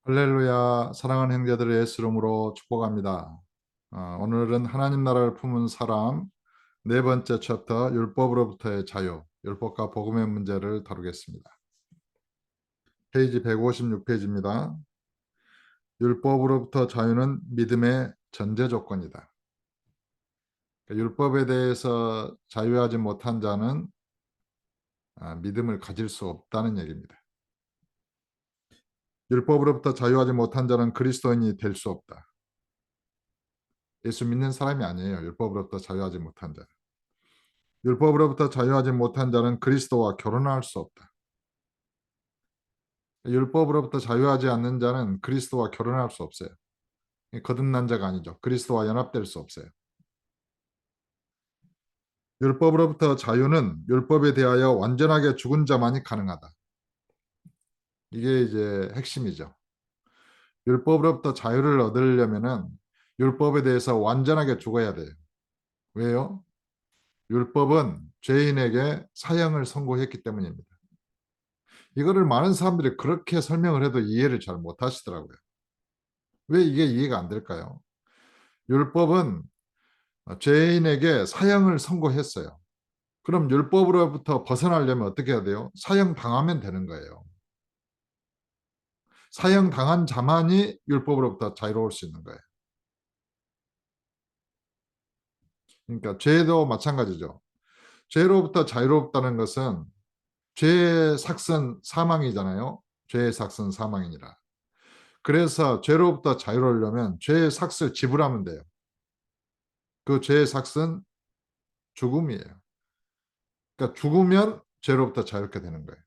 할렐루야, 사랑하는 형제들의 예수 이름으로 축복합니다. 오늘은 하나님 나라를 품은 사람 네 번째 챕터 율법으로부터의 자유, 율법과 복음의 문제를 다루겠습니다. 페이지 156페이지입니다. 율법으로부터 자유는 믿음의 전제 조건이다. 그러니까 율법에 대해서 자유하지 못한 자는 믿음을 가질 수 없다는 얘기입니다. 율법으로부터 자유하지 못한 자는 그리스도인이 될 수 없다. 예수 믿는 사람이 아니에요. 율법으로부터 자유하지 못한 자. 율법으로부터 자유하지 못한 자는 그리스도와 결혼할 수 없다. 율법으로부터 자유하지 않는 자는 그리스도와 결혼할 수 없어요. 거듭난 자가 아니죠. 그리스도와 연합될 수 없어요. 율법으로부터 자유는 율법에 대하여 완전하게 죽은 자만이 가능하다. 이게 이제 핵심이죠. 율법으로부터 자유를 얻으려면은 율법에 대해서 완전하게 죽어야 돼요. 왜요? 율법은 죄인에게 사형을 선고했기 때문입니다. 이거를 많은 사람들이 그렇게 설명을 해도 이해를 잘 못하시더라고요. 왜 이게 이해가 안 될까요? 율법은 죄인에게 사형을 선고했어요. 그럼 율법으로부터 벗어나려면 어떻게 해야 돼요? 사형 당하면 되는 거예요. 사형 당한 자만이 율법으로부터 자유로울 수 있는 거예요. 그러니까 죄도 마찬가지죠. 죄로부터 자유롭다는 것은 죄의 삭은 사망이잖아요. 죄의 삭은 사망이니라. 그래서 죄로부터 자유로우려면 죄의 삭을 지불하면 돼요. 그 죄의 삭은 죽음이에요. 그러니까 죽으면 죄로부터 자유롭게 되는 거예요.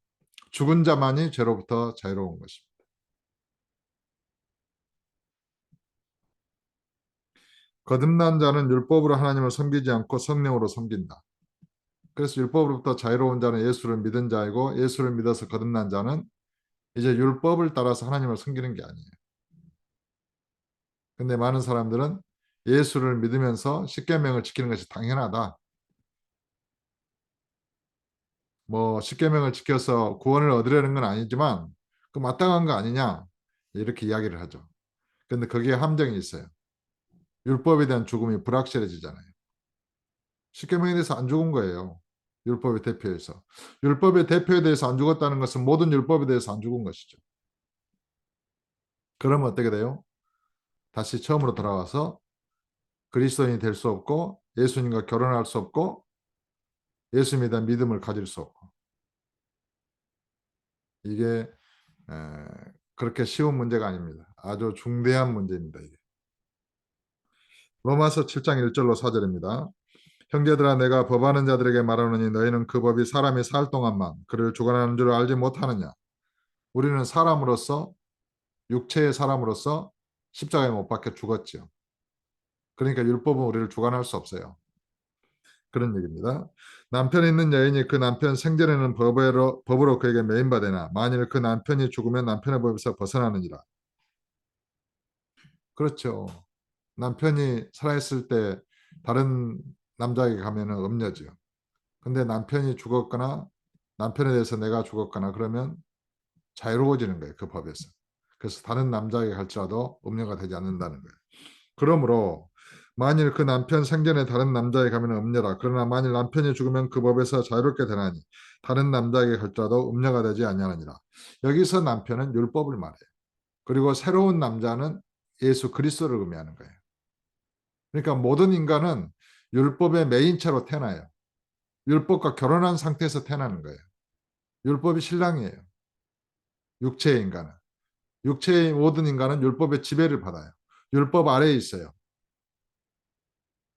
죽은 자만이 죄로부터 자유로운 것입니다. 거듭난 자는 율법으로 하나님을 섬기지 않고 성령으로 섬긴다. 그래서 율법으로부터 자유로운 자는 예수를 믿은 자이고 예수를 믿어서 거듭난 자는 이제 율법을 따라서 하나님을 섬기는 게 아니에요. 근데 많은 사람들은 예수를 믿으면서 십계명을 지키는 것이 당연하다. 뭐 십계명을 지켜서 구원을 얻으려는 건 아니지만 그 마땅한 거 아니냐 이렇게 이야기를 하죠. 근데 거기에 함정이 있어요. 율법에 대한 죽음이 불확실해지잖아요. 십계명에 대해서 안 죽은 거예요. 율법의 대표에서. 율법의 대표에 대해서 안 죽었다는 것은 모든 율법에 대해서 안 죽은 것이죠. 그러면 어떻게 돼요? 다시 처음으로 돌아와서 그리스도인이 될 수 없고 예수님과 결혼할 수 없고 예수님에 대한 믿음을 가질 수 없고 이게 그렇게 쉬운 문제가 아닙니다. 아주 중대한 문제입니다. 이게. 로마서 7장 1절로 4절입니다. 형제들아 내가 법하는 자들에게 말하노니 너희는 그 법이 사람이 살 동안만 그를 주관하는 줄 알지 못하느냐. 우리는 사람으로서 육체의 사람으로서 십자가에 못 박혀 죽었죠. 그러니까 율법은 우리를 주관할 수 없어요. 그런 얘기입니다. 남편이 있는 여인이 그 남편 생전에는 법으로 그에게 매인받으나 만일 그 남편이 죽으면 남편의 법에서 벗어나느니라. 그렇죠. 남편이 살아있을 때 다른 남자에게 가면 음녀죠. 근데 남편이 죽었거나 남편에 대해서 내가 죽었거나 그러면 자유로워지는 거예요. 그 법에서. 그래서 다른 남자에게 갈지라도 음녀가 되지 않는다는 거예요. 그러므로 만일 그 남편 생전에 다른 남자에게 가면 음녀라. 그러나 만일 남편이 죽으면 그 법에서 자유롭게 되나니 다른 남자에게 갈지라도 음녀가 되지 아니하느니라. 여기서 남편은 율법을 말해요. 그리고 새로운 남자는 예수 그리스도를 의미하는 거예요. 그러니까 모든 인간은 율법의 메인체로 태어나요. 율법과 결혼한 상태에서 태어나는 거예요. 율법이 신랑이에요. 육체의 인간은. 육체의 모든 인간은 율법의 지배를 받아요. 율법 아래에 있어요.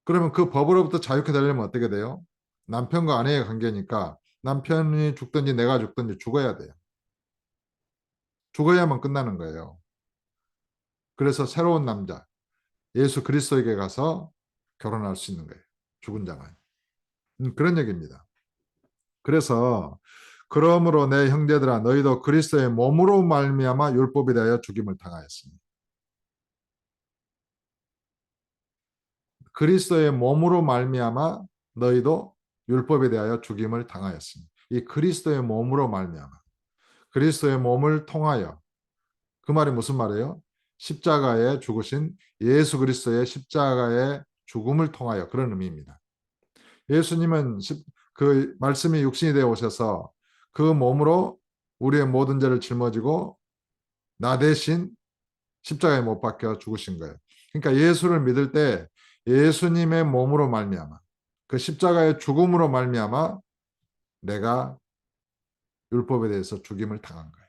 그러면 그 법으로부터 자유케 되려면 어떻게 돼요? 남편과 아내의 관계니까 남편이 죽든지 내가 죽든지 죽어야 돼요. 죽어야만 끝나는 거예요. 그래서 새로운 남자, 예수 그리스도에게 가서 결혼할 수 있는 거예요. 죽은 자만. 그런 얘기입니다. 그래서 그러므로 내 형제들아 너희도 그리스도의 몸으로 말미암아 율법에 대하여 죽임을 당하였으니 그리스도의 몸으로 말미암아 너희도 율법에 대하여 죽임을 당하였으니 이 그리스도의 몸으로 말미암아 그리스도의 몸을 통하여 그 말이 무슨 말이에요? 십자가에 죽으신 예수 그리스도의 십자가의 죽음을 통하여 그런 의미입니다. 예수님은 그 말씀이 육신이 되어 오셔서 그 몸으로 우리의 모든 죄를 짊어지고 나 대신 십자가에 못 박혀 죽으신 거예요. 그러니까 예수를 믿을 때 예수님의 몸으로 말미암아 그 십자가의 죽음으로 말미암아 내가 율법에 대해서 죽임을 당한 거예요.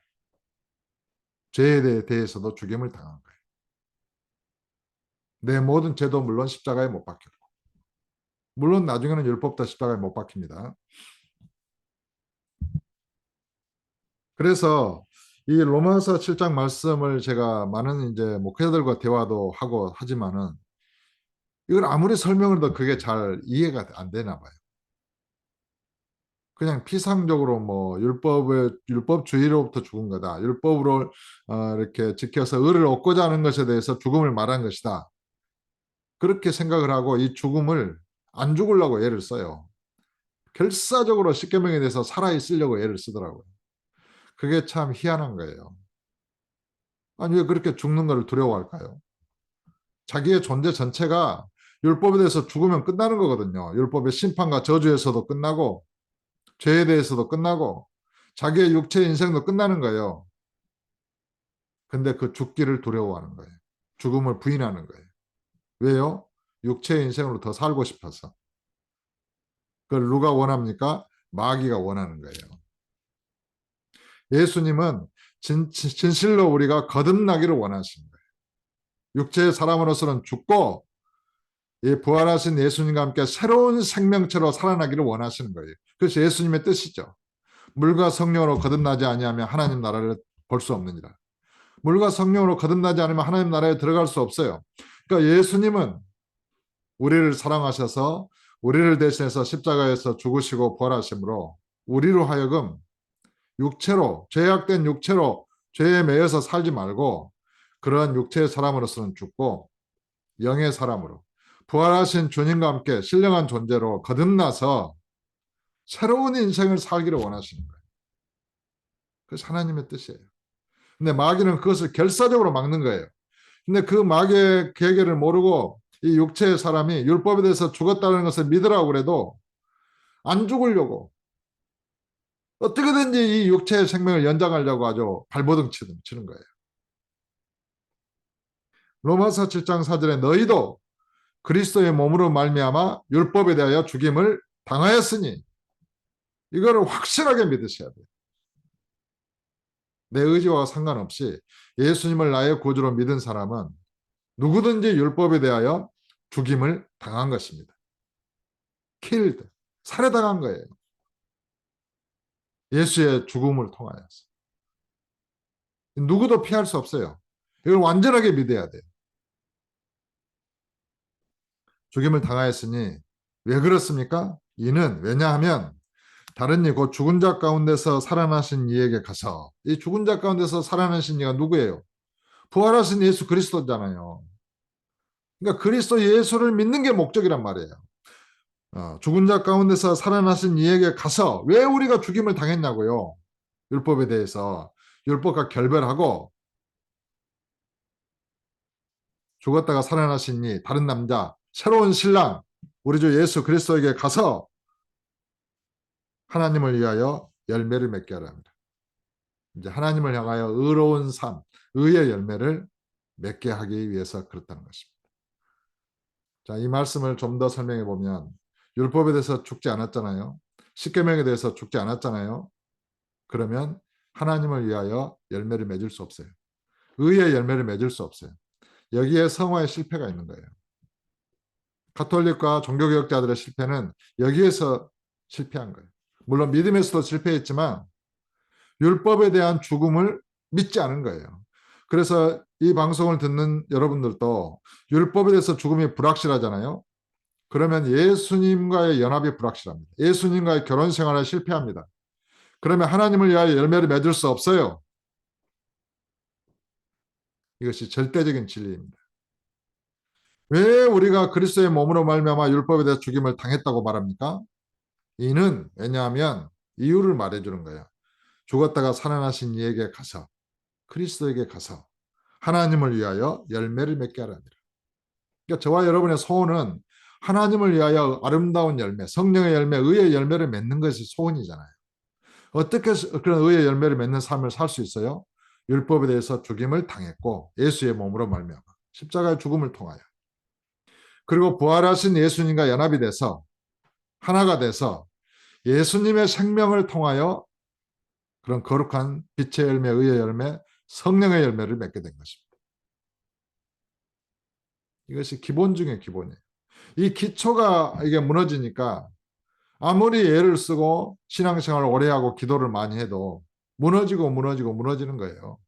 죄에 대해서도 죽임을 당한 거예요. 내 모든 죄도 물론 십자가에 못 박혔고 물론 나중에는 율법도 십자가에 못 박힙니다. 그래서 이 로마서 7장 말씀을 제가 많은 이제 목회자들과 대화도 하고 하지만은 이걸 아무리 설명을 해도 그게 잘 이해가 안 되나 봐요. 그냥 피상적으로 뭐 율법주의로부터 죽은 거다. 율법으로 이렇게 지켜서 의를 얻고자 하는 것에 대해서 죽음을 말한 것이다. 그렇게 생각을 하고 이 죽음을 안 죽으려고 애를 써요. 결사적으로 십계명에 대해서 살아 있으려고 애를 쓰더라고요. 그게 참 희한한 거예요. 아니 왜 그렇게 죽는 것을 두려워할까요? 자기의 존재 전체가 율법에 대해서 죽으면 끝나는 거거든요. 율법의 심판과 저주에서도 끝나고 죄에 대해서도 끝나고 자기의 육체의 인생도 끝나는 거예요. 근데 그 죽기를 두려워하는 거예요. 죽음을 부인하는 거예요. 왜요? 육체의 인생으로 더 살고 싶어서. 그걸 누가 원합니까? 마귀가 원하는 거예요. 예수님은 진실로 우리가 거듭나기를 원하시는 거예요. 육체의 사람으로서는 죽고 이 부활하신 예수님과 함께 새로운 생명체로 살아나기를 원하시는 거예요. 그것이 예수님의 뜻이죠. 물과 성령으로 거듭나지 아니하면 하나님 나라를 볼 수 없느니라. 물과 성령으로 거듭나지 않으면 하나님 나라에 들어갈 수 없어요. 그러니까 예수님은 우리를 사랑하셔서 우리를 대신해서 십자가에서 죽으시고 부활하심으로 우리로 하여금 육체로 죄악된 육체로 죄에 매여서 살지 말고 그러한 육체의 사람으로서는 죽고 영의 사람으로 부활하신 주님과 함께 신령한 존재로 거듭나서 새로운 인생을 살기를 원하시는 거예요. 그것이 하나님의 뜻이에요. 근데 마귀는 그것을 결사적으로 막는 거예요. 근데 그 마귀의 계계를 모르고 이 육체의 사람이 율법에 대해서 죽었다는 것을 믿으라고 그래도 안 죽으려고 어떻게든지 이 육체의 생명을 연장하려고 아주 발버둥 치는 거예요. 로마서 7장 4절에 너희도 그리스도의 몸으로 말미암아 율법에 대하여 죽임을 당하였으니 이거를 확실하게 믿으셔야 돼요. 내 의지와 상관없이 예수님을 나의 구주로 믿은 사람은 누구든지 율법에 대하여 죽임을 당한 것입니다. killed, 살해당한 거예요. 예수의 죽음을 통하여서. 누구도 피할 수 없어요. 이걸 완전하게 믿어야 돼요. 죽임을 당하였으니 왜 그렇습니까? 이는 왜냐하면 다른 이 곧 죽은 자 가운데서 살아나신 이에게 가서 이 죽은 자 가운데서 살아나신 이가 누구예요? 부활하신 예수 그리스도잖아요. 그러니까 그리스도 예수를 믿는 게 목적이란 말이에요. 죽은 자 가운데서 살아나신 이에게 가서 왜 우리가 죽임을 당했냐고요. 율법에 대해서 율법과 결별하고 죽었다가 살아나신 이 다른 남자 새로운 신랑 우리 주 예수 그리스도에게 가서 하나님을 위하여 열매를 맺게 하라 합니다. 이제 하나님을 향하여 의로운 삶, 의의 열매를 맺게 하기 위해서 그렇다는 것입니다. 자, 이 말씀을 좀 더 설명해 보면 율법에 대해서 죽지 않았잖아요. 십계명에 대해서 죽지 않았잖아요. 그러면 하나님을 위하여 열매를 맺을 수 없어요. 의의 열매를 맺을 수 없어요. 여기에 성화의 실패가 있는 거예요. 가톨릭과 종교개혁자들의 실패는 여기에서 실패한 거예요. 물론 믿음에서도 실패했지만 율법에 대한 죽음을 믿지 않은 거예요. 그래서 이 방송을 듣는 여러분들도 율법에 대해서 죽음이 불확실하잖아요. 그러면 예수님과의 연합이 불확실합니다. 예수님과의 결혼 생활에 실패합니다. 그러면 하나님을 위하여 열매를 맺을 수 없어요. 이것이 절대적인 진리입니다. 왜 우리가 그리스도의 몸으로 말미암아 율법에 대해 죽임을 당했다고 말합니까? 이는 왜냐하면 이유를 말해주는 거예요. 죽었다가 살아나신 이에게 가서 그리스도에게 가서 하나님을 위하여 열매를 맺게 하라니라. 그러니까 저와 여러분의 소원은 하나님을 위하여 아름다운 열매, 성령의 열매, 의의 열매를 맺는 것이 소원이잖아요. 어떻게 그런 의의 열매를 맺는 삶을 살 수 있어요? 율법에 대해서 죽임을 당했고 예수의 몸으로 말미암아 십자가의 죽음을 통하여, 그리고 부활하신 예수님과 연합이 돼서 하나가 돼서 예수님의 생명을 통하여 그런 거룩한 빛의 열매, 의의 열매, 성령의 열매를 맺게 된 것입니다. 이것이 기본 중에 기본이에요. 이 기초가 이게 무너지니까 아무리 애를 쓰고 신앙생활을 오래 하고 기도를 많이 해도 무너지는 거예요.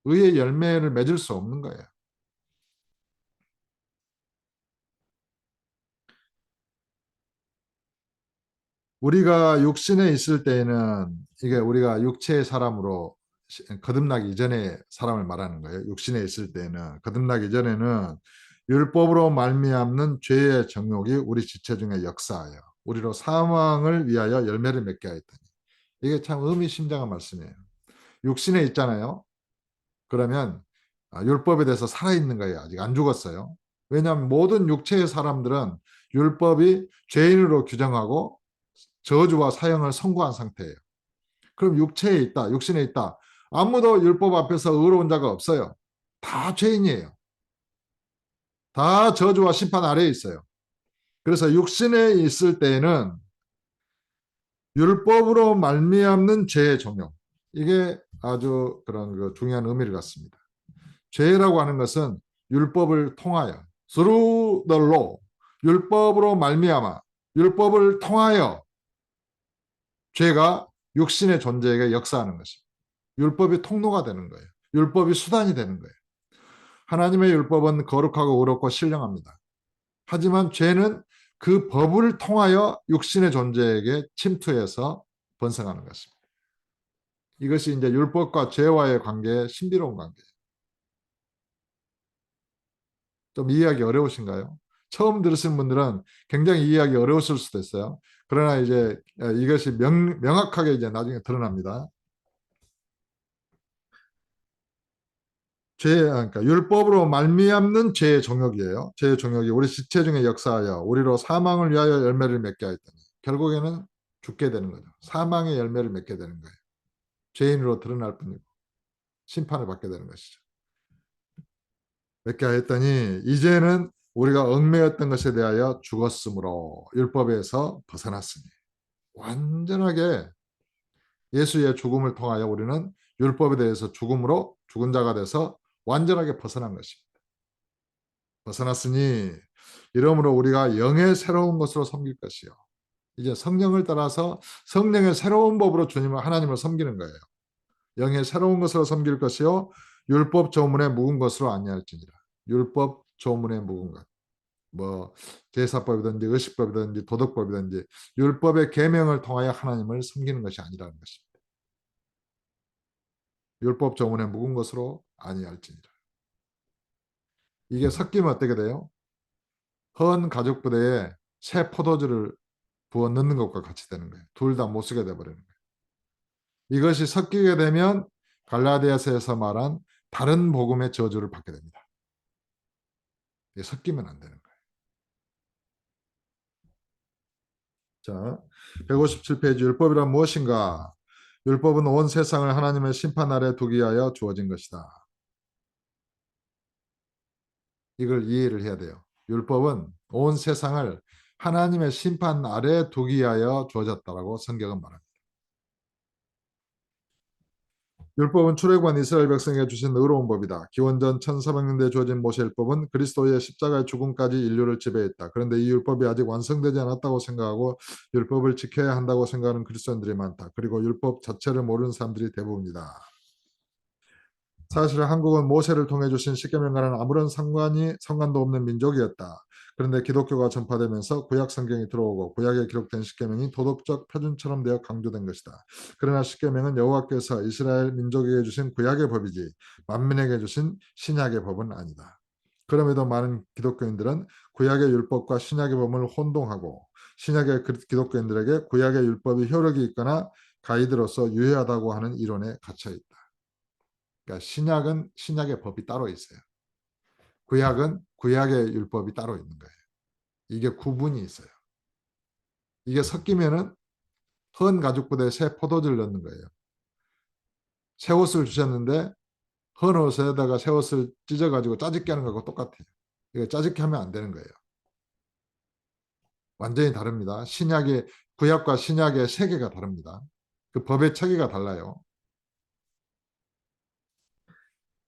의의 열매를 맺을 수 없는 거예요. 우리가 육신에 있을 때에는 이게 우리가 육체의 사람으로 거듭나기 이전의 사람을 말하는 거예요. 육신에 있을 때는, 거듭나기 전에는 율법으로 말미암는 죄의 정욕이 우리 지체 중에 역사하여 우리로 사망을 위하여 열매를 맺게 하였더니. 이게 참 의미심장한 말씀이에요. 육신에 있잖아요. 그러면 율법에 대해서 살아있는 거예요. 아직 안 죽었어요. 왜냐하면 모든 육체의 사람들은 율법이 죄인으로 규정하고 저주와 사형을 선고한 상태예요. 그럼 육체에 있다, 육신에 있다. 아무도 율법 앞에서 의로운 자가 없어요. 다 죄인이에요. 다 저주와 심판 아래에 있어요. 그래서 육신에 있을 때에는 율법으로 말미암는 죄의 종용, 이게 아주 그런 중요한 의미를 갖습니다. 죄라고 하는 것은 율법을 통하여, through the law, 율법으로 말미암아, 율법을 통하여 죄가 육신의 존재에게 역사하는 것입니다. 율법이 통로가 되는 거예요. 율법이 수단이 되는 거예요. 하나님의 율법은 거룩하고 의롭고 신령합니다. 하지만 죄는 그 법을 통하여 육신의 존재에게 침투해서 번성하는 것입니다. 이것이 이제 율법과 죄와의 관계의 신비로운 관계예요. 좀 이해하기 어려우신가요? 처음 들으신 분들은 굉장히 이해하기 어려우실 수도 있어요. 그러나 이제 이것이 명확하게 이제 나중에 드러납니다. 그러니까 율법으로 말미암는 죄의 종욕이에요. 죄의 종욕이 우리 지체 중에 역사하여 우리로 사망을 위하여 열매를 맺게 하였더니, 결국에는 죽게 되는 거죠. 사망의 열매를 맺게 되는 거예요. 죄인으로 드러날 뿐이고 심판을 받게 되는 것이죠. 맺게 하였더니 이제는 우리가 얽매였던 것에 대하여 죽었으므로 율법에서 벗어났으니, 완전하게 예수의 죽음을 통하여 우리는 율법에 대해서 죽음으로 죽은 자가 돼서 완전하게 벗어난 것입니다. 벗어났으니 이러므로 우리가 영의 새로운 것으로 섬길 것이요. 이제 성령을 따라서 성령의 새로운 법으로 주님을, 하나님을 섬기는 거예요. 영의 새로운 것으로 섬길 것이요 율법 조문에 묵은 것으로 아니할지니라. 율법 조문에 묵은 것, 뭐 제사법이든지 의식법이든지 도덕법이든지 율법의 계명을 통하여 하나님을 섬기는 것이 아니라는 것입니다. 율법 조문에 묵은 것으로 아니할지니라. 이게 섞이면 어떻게 돼요? 헌 가죽 부대에 새 포도주를 부어 넣는 것과 같이 되는 거예요. 둘 다 못 쓰게 돼버리는 거예요. 이것이 섞이게 되면 갈라디아서에서 말한 다른 복음의 저주를 받게 됩니다. 이게 섞이면 안 되는 거예요. 자, 157페이지 율법이란 무엇인가? 율법은 온 세상을 하나님의 심판 아래 두기 위하여 주어진 것이다. 이걸 이해를 해야 돼요. 율법은 온 세상을 하나님의 심판 아래 두기 위하여 주어졌다라고 성경은 말합니다. 율법은 출애굽한 이스라엘 백성에게 주신 의로운 법이다. 기원전 1400년대에 주어진 모세율법은 그리스도의 십자가의 죽음까지 인류를 지배했다. 그런데 이 율법이 아직 완성되지 않았다고 생각하고 율법을 지켜야 한다고 생각하는 그리스도인들이 많다. 그리고 율법 자체를 모르는 사람들이 대부분이다. 사실 한국은 모세를 통해 주신 십계명과는 아무런 상관도 없는 민족이었다. 그런데 기독교가 전파되면서 구약 성경이 들어오고 구약에 기록된 십계명이 도덕적 표준처럼 되어 강조된 것이다. 그러나 십계명은 여호와께서 이스라엘 민족에게 주신 구약의 법이지 만민에게 주신 신약의 법은 아니다. 그럼에도 많은 기독교인들은 구약의 율법과 신약의 법을 혼동하고 신약의 기독교인들에게 구약의 율법이 효력이 있거나 가이드로서 유효하다고 하는 이론에 갇혀 있다. 그러니까 신약은 신약의 법이 따로 있어요. 구약은 구약의 율법이 따로 있는 거예요. 이게 구분이 있어요. 이게 섞이면은 헌 가죽 부대에 새 포도주를 넣는 거예요. 새 옷을 주셨는데 헌 옷에다가 새 옷을 찢어가지고 짜집게 하는 거하고 똑같아요. 이거 짜집게 하면 안 되는 거예요. 완전히 다릅니다. 신약의 구약과 신약의 세계가 다릅니다. 그 법의 체계가 달라요.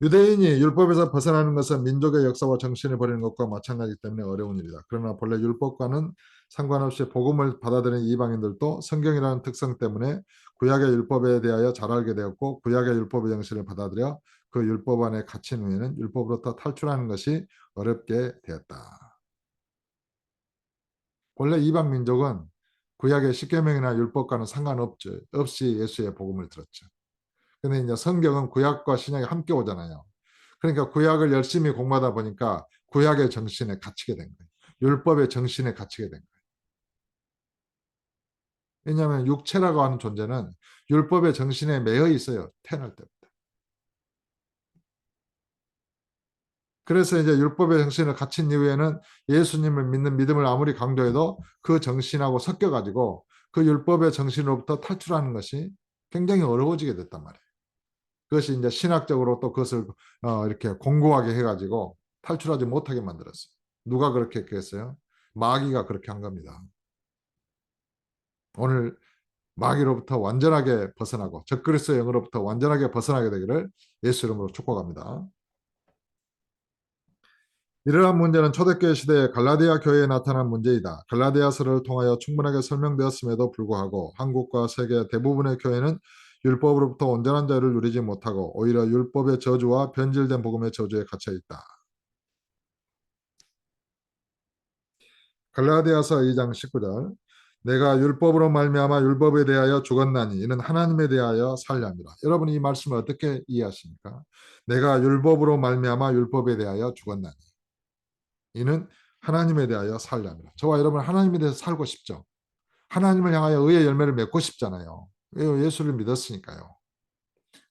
유대인이 율법에서 벗어나는 것은 민족의 역사와 정신을 버리는 것과 마찬가지이기 때문에 어려운 일이다. 그러나 본래 율법과는 상관없이 복음을 받아들이는 이방인들도 성경이라는 특성 때문에 구약의 율법에 대하여 잘 알게 되었고 구약의 율법의 정신을 받아들여 그 율법 안에 갇힌 후에는 율법으로부터 탈출하는 것이 어렵게 되었다. 원래 이방 민족은 구약의 십계명이나 율법과는 상관없이 예수의 복음을 들었죠. 근데 이제 성경은 구약과 신약이 함께 오잖아요. 그러니까 구약을 열심히 공부하다 보니까 구약의 정신에 갇히게 된 거예요. 율법의 정신에 갇히게 된 거예요. 왜냐하면 육체라고 하는 존재는 율법의 정신에 매여 있어요. 태어날 때부터. 그래서 이제 율법의 정신을 갇힌 이후에는 예수님을 믿는 믿음을 아무리 강조해도 그 정신하고 섞여가지고 그 율법의 정신으로부터 탈출하는 것이 굉장히 어려워지게 됐단 말이에요. 그것이 이제 신학적으로 또 그것을 이렇게 공고하게 해가지고 탈출하지 못하게 만들었어요. 누가 그렇게 했겠어요? 마귀가 그렇게 한 겁니다. 오늘 마귀로부터 완전하게 벗어나고 적그리스도의 영으로부터 완전하게 벗어나게 되기를 예수 이름으로 축복합니다. 이러한 문제는 초대교회 시대에 갈라디아 교회에 나타난 문제이다. 갈라디아서를 통하여 충분하게 설명되었음에도 불구하고 한국과 세계 대부분의 교회는 율법으로부터 온전한 자유를 누리지 못하고 오히려 율법의 저주와 변질된 복음의 저주에 갇혀 있다. 갈라디아서 2장 19절 내가 율법으로 말미암아 율법에 대하여 죽었나니 이는 하나님에 대하여 살려 함이라. 여러분 이 말씀을 어떻게 이해하십니까? 내가 율법으로 말미암아 율법에 대하여 죽었나니 이는 하나님에 대하여 살려 함이라. 저와 여러분 하나님에 대해서 살고 싶죠. 하나님을 향하여 의의 열매를 맺고 싶잖아요. 예수를 믿었으니까요.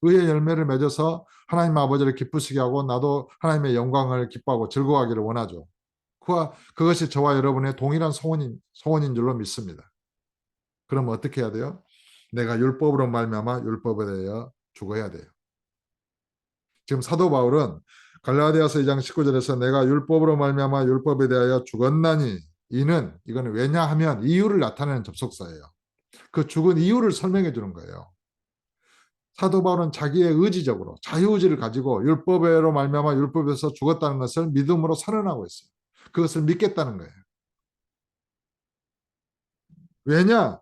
의의 열매를 맺어서 하나님 아버지를 기쁘시게 하고 나도 하나님의 영광을 기뻐하고 즐거워하기를 원하죠. 그것이 저와 여러분의 동일한 소원인 줄로 믿습니다. 그럼 어떻게 해야 돼요? 내가 율법으로 말미암아 율법에 대하여 죽어야 돼요. 지금 사도 바울은 갈라디아서 2장 19절에서 내가 율법으로 말미암아 율법에 대하여 죽었나니 이거는 왜냐하면 이유를 나타내는 접속사예요. 그 죽은 이유를 설명해 주는 거예요. 사도 바울은 자기의 의지적으로 자유의지를 가지고 율법으로 말미암아 율법에서 죽었다는 것을 믿음으로 선언하고 있어요. 그것을 믿겠다는 거예요. 왜냐?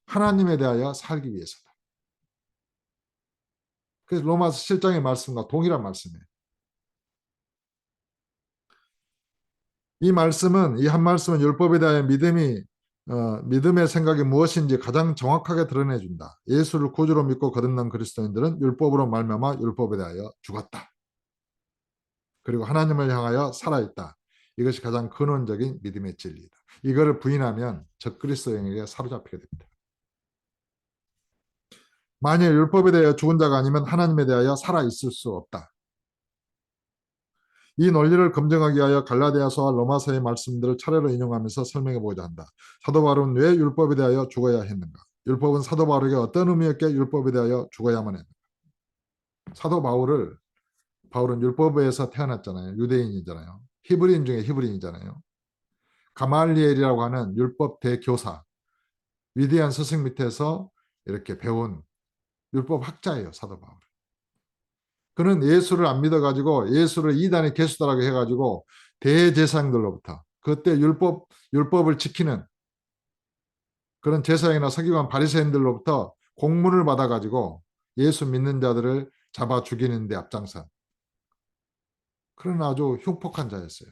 하나님에 대하여 살기 위해서다. 그래서 로마서 7장의 말씀과 동일한 말씀이에요. 이 한 말씀은 율법에 대하여 믿음의 생각이 무엇인지 가장 정확하게 드러내준다. 예수를 구주로 믿고 거듭난 그리스도인들은 율법으로 말미암아 율법에 대하여 죽었다. 그리고 하나님을 향하여 살아있다. 이것이 가장 근원적인 믿음의 진리이다. 이거를 부인하면 적그리스도에게 사로잡히게 됩니다. 만일 율법에 대하여 죽은 자가 아니면 하나님에 대하여 살아있을 수 없다. 이 논리를 검증하기 위하여 갈라디아서와 로마서의 말씀들을 차례로 인용하면서 설명해 보고자 한다. 사도 바울은 왜 율법에 대하여 죽어야 했는가? 율법은 사도 바울에게 어떤 의미였기에 율법에 대하여 죽어야만 했는가? 사도 바울은 율법에서 태어났잖아요. 유대인이잖아요. 히브리인 중에 히브리인이잖아요. 가말리엘이라고 하는 율법 대교사, 위대한 스승 밑에서 이렇게 배운 율법 학자예요. 사도 바울. 그는 예수를 안 믿어가지고 예수를 이단의 개수다라고 해가지고 대제사장들로부터 그때 율법을 지키는 그런 제사장이나 서기관 바리새인들로부터 공문을 받아가지고 예수 믿는 자들을 잡아 죽이는 데 앞장선 그런 아주 흉폭한 자였어요.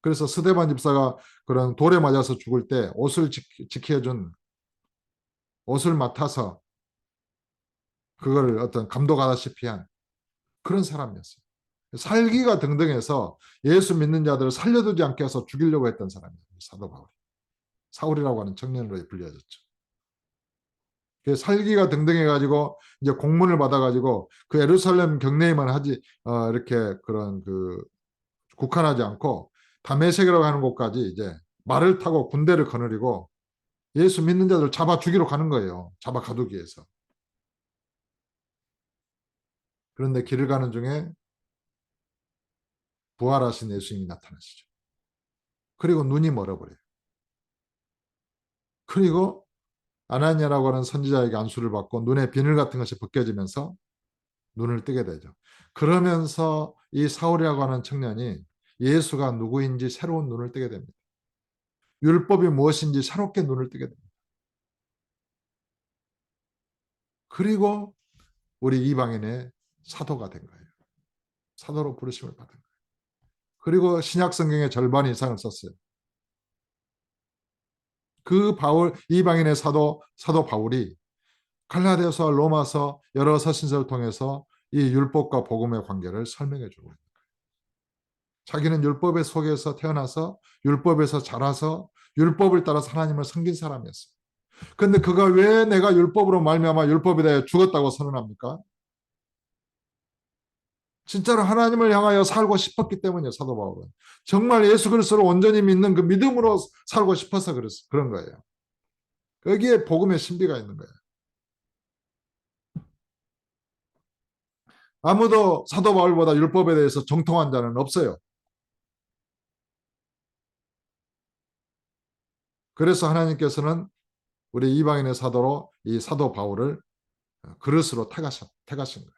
그래서 스데반 집사가 그런 돌에 맞아서 죽을 때 옷을 지켜준 옷을 맡아서 그걸 어떤 감독하다시피 한 그런 사람이었어요. 살기가 등등해서 예수 믿는 자들을 살려두지 않게 해서 죽이려고 했던 사람이에요. 사도 바울이. 사울이라고 하는 청년으로 불려졌죠. 그 살기가 등등해가지고 이제 공문을 받아가지고 그 예루살렘 경내에만 하지 이렇게 그런 그 국한하지 않고 다메섹이라고 하는 곳까지 이제 말을 타고 군대를 거느리고 예수 믿는 자들 잡아 죽이러 가는 거예요. 잡아 가두기 위해서. 그런데 길을 가는 중에 부활하신 예수님이 나타나시죠. 그리고 눈이 멀어버려요. 그리고 아나니아라고 하는 선지자에게 안수를 받고 눈에 비늘 같은 것이 벗겨지면서 눈을 뜨게 되죠. 그러면서 이 사울이라고 하는 청년이 예수가 누구인지 새로운 눈을 뜨게 됩니다. 율법이 무엇인지 새롭게 눈을 뜨게 됩니다. 그리고 우리 이방인의 사도가 된 거예요. 사도로 부르심을 받은 거예요. 그리고 신약 성경의 절반 이상을 썼어요. 그 바울 이방인의 사도 바울이 갈라디아서 로마서 여러 서신서를 통해서 이 율법과 복음의 관계를 설명해 주고 있는 거예요. 자기는 율법의 속에서 태어나서 율법에서 자라서 율법을 따라서 하나님을 섬긴 사람이었어요. 그런데 그가 왜 내가 율법으로 말미암아 율법에 대해 죽었다고 선언합니까? 진짜로 하나님을 향하여 살고 싶었기 때문이에요. 사도 바울은. 정말 예수 그리스도를 온전히 믿는 그 믿음으로 살고 싶어서 그런 거예요. 거기에 복음의 신비가 있는 거예요. 아무도 사도 바울보다 율법에 대해서 정통한 자는 없어요. 그래서 하나님께서는 우리 이방인의 사도로 이 사도 바울을 그릇으로 택하신 거예요.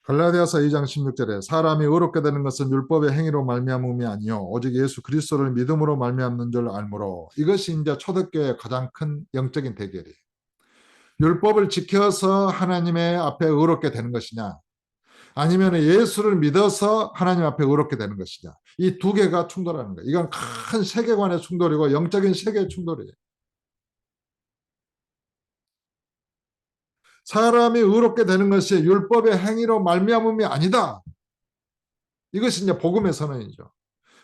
갈라디아서 2장 16절에 사람이 의롭게 되는 것은 율법의 행위로 말미암음이 아니요 오직 예수 그리스도를 믿음으로 말미암는 줄 알므로. 이것이 이제 초대교회의 가장 큰 영적인 대결이에요. 율법을 지켜서 하나님의 앞에 의롭게 되는 것이냐, 아니면 예수를 믿어서 하나님 앞에 의롭게 되는 것이냐. 이 두 개가 충돌하는 거예요. 이건 큰 세계관의 충돌이고 영적인 세계의 충돌이에요. 사람이 의롭게 되는 것이 율법의 행위로 말미암음이 아니다. 이것이 이제 복음의 선언이죠.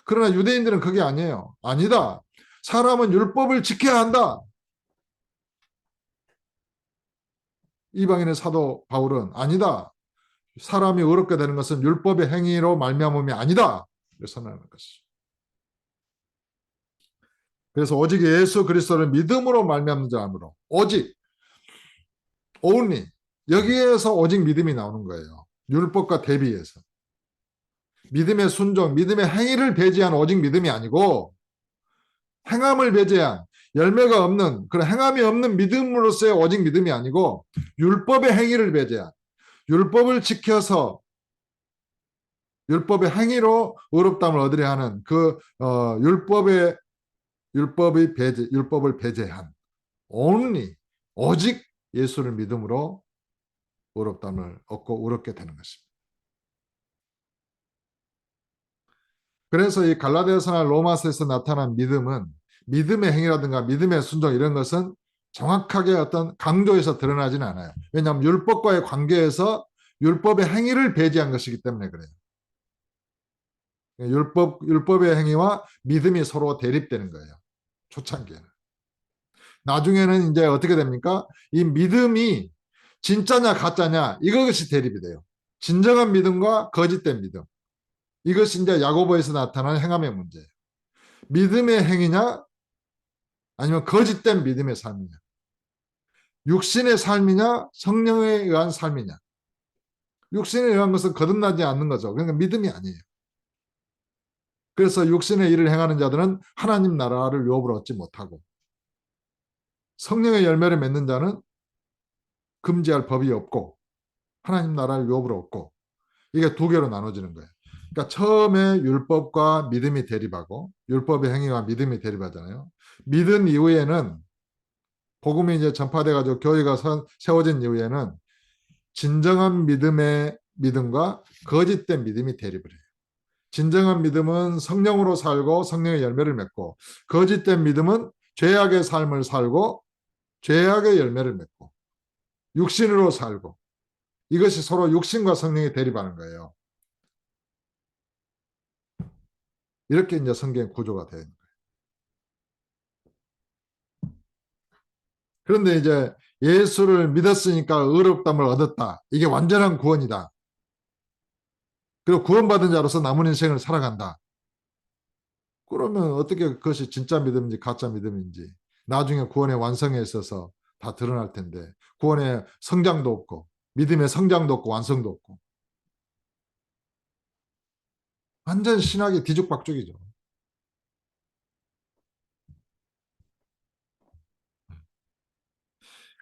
그러나 유대인들은 그게 아니에요. 아니다. 사람은 율법을 지켜야 한다. 이방인의 사도 바울은 아니다. 사람이 의롭게 되는 것은 율법의 행위로 말미암음이 아니다. 선언하는 것이죠. 그래서 오직 예수 그리스도를 믿음으로 말미암는 자함으로. 오직, only. 여기에서 오직 믿음이 나오는 거예요. 율법과 대비해서. 믿음의 순종, 믿음의 행위를 배제한 오직 믿음이 아니고 행함을 배제한 열매가 없는 그런 행함이 없는 믿음으로서의 오직 믿음이 아니고 율법의 행위를 배제한 율법을 지켜서 율법의 행위로 의롭다함을 얻으려 하는 그 율법을 배제한 only 오직 예수를 믿음으로 의롭다함을 얻고 의롭게 되는 것입니다. 그래서 이 갈라디아서나 로마서에서 나타난 믿음은 믿음의 행위라든가 믿음의 순종 이런 것은 정확하게 어떤 강조해서 드러나지는 않아요. 왜냐하면 율법과의 관계에서 율법의 행위를 배제한 것이기 때문에 그래요. 율법의 행위와 믿음이 서로 대립되는 거예요. 초창기에는. 나중에는 이제 어떻게 됩니까? 이 믿음이 진짜냐 가짜냐 이것이 대립이 돼요. 진정한 믿음과 거짓된 믿음. 이것이 이제 야고보에서 나타나는 행함의 문제예요. 믿음의 행위냐 아니면 거짓된 믿음의 삶이냐. 육신의 삶이냐 성령에 의한 삶이냐. 육신에 의한 것은 거듭나지 않는 거죠. 그러니까 믿음이 아니에요. 그래서 육신의 일을 행하는 자들은 하나님 나라를 유업으로 얻지 못하고 성령의 열매를 맺는 자는 금지할 법이 없고 하나님 나라를 유업으로 얻고 이게 두 개로 나눠지는 거예요. 그러니까 처음에 율법과 믿음이 대립하고 율법의 행위와 믿음이 대립하잖아요. 믿은 이후에는 복음이 이제 전파돼가지고 교회가 세워진 이후에는 진정한 믿음의 믿음과 거짓된 믿음이 대립을 해요. 진정한 믿음은 성령으로 살고 성령의 열매를 맺고 거짓된 믿음은 죄악의 삶을 살고 죄악의 열매를 맺고 육신으로 살고 이것이 서로 육신과 성령이 대립하는 거예요. 이렇게 이제 성경 구조가 되어 있는 거예요. 그런데 이제 예수를 믿었으니까 의롭다함을 얻었다. 이게 완전한 구원이다. 그리고 구원받은 자로서 남은 인생을 살아간다. 그러면 어떻게 그것이 진짜 믿음인지 가짜 믿음인지 나중에 구원의 완성에 있어서 다 드러날 텐데 구원의 성장도 없고 믿음의 성장도 없고 완성도 없고 완전 신학이 뒤죽박죽이죠.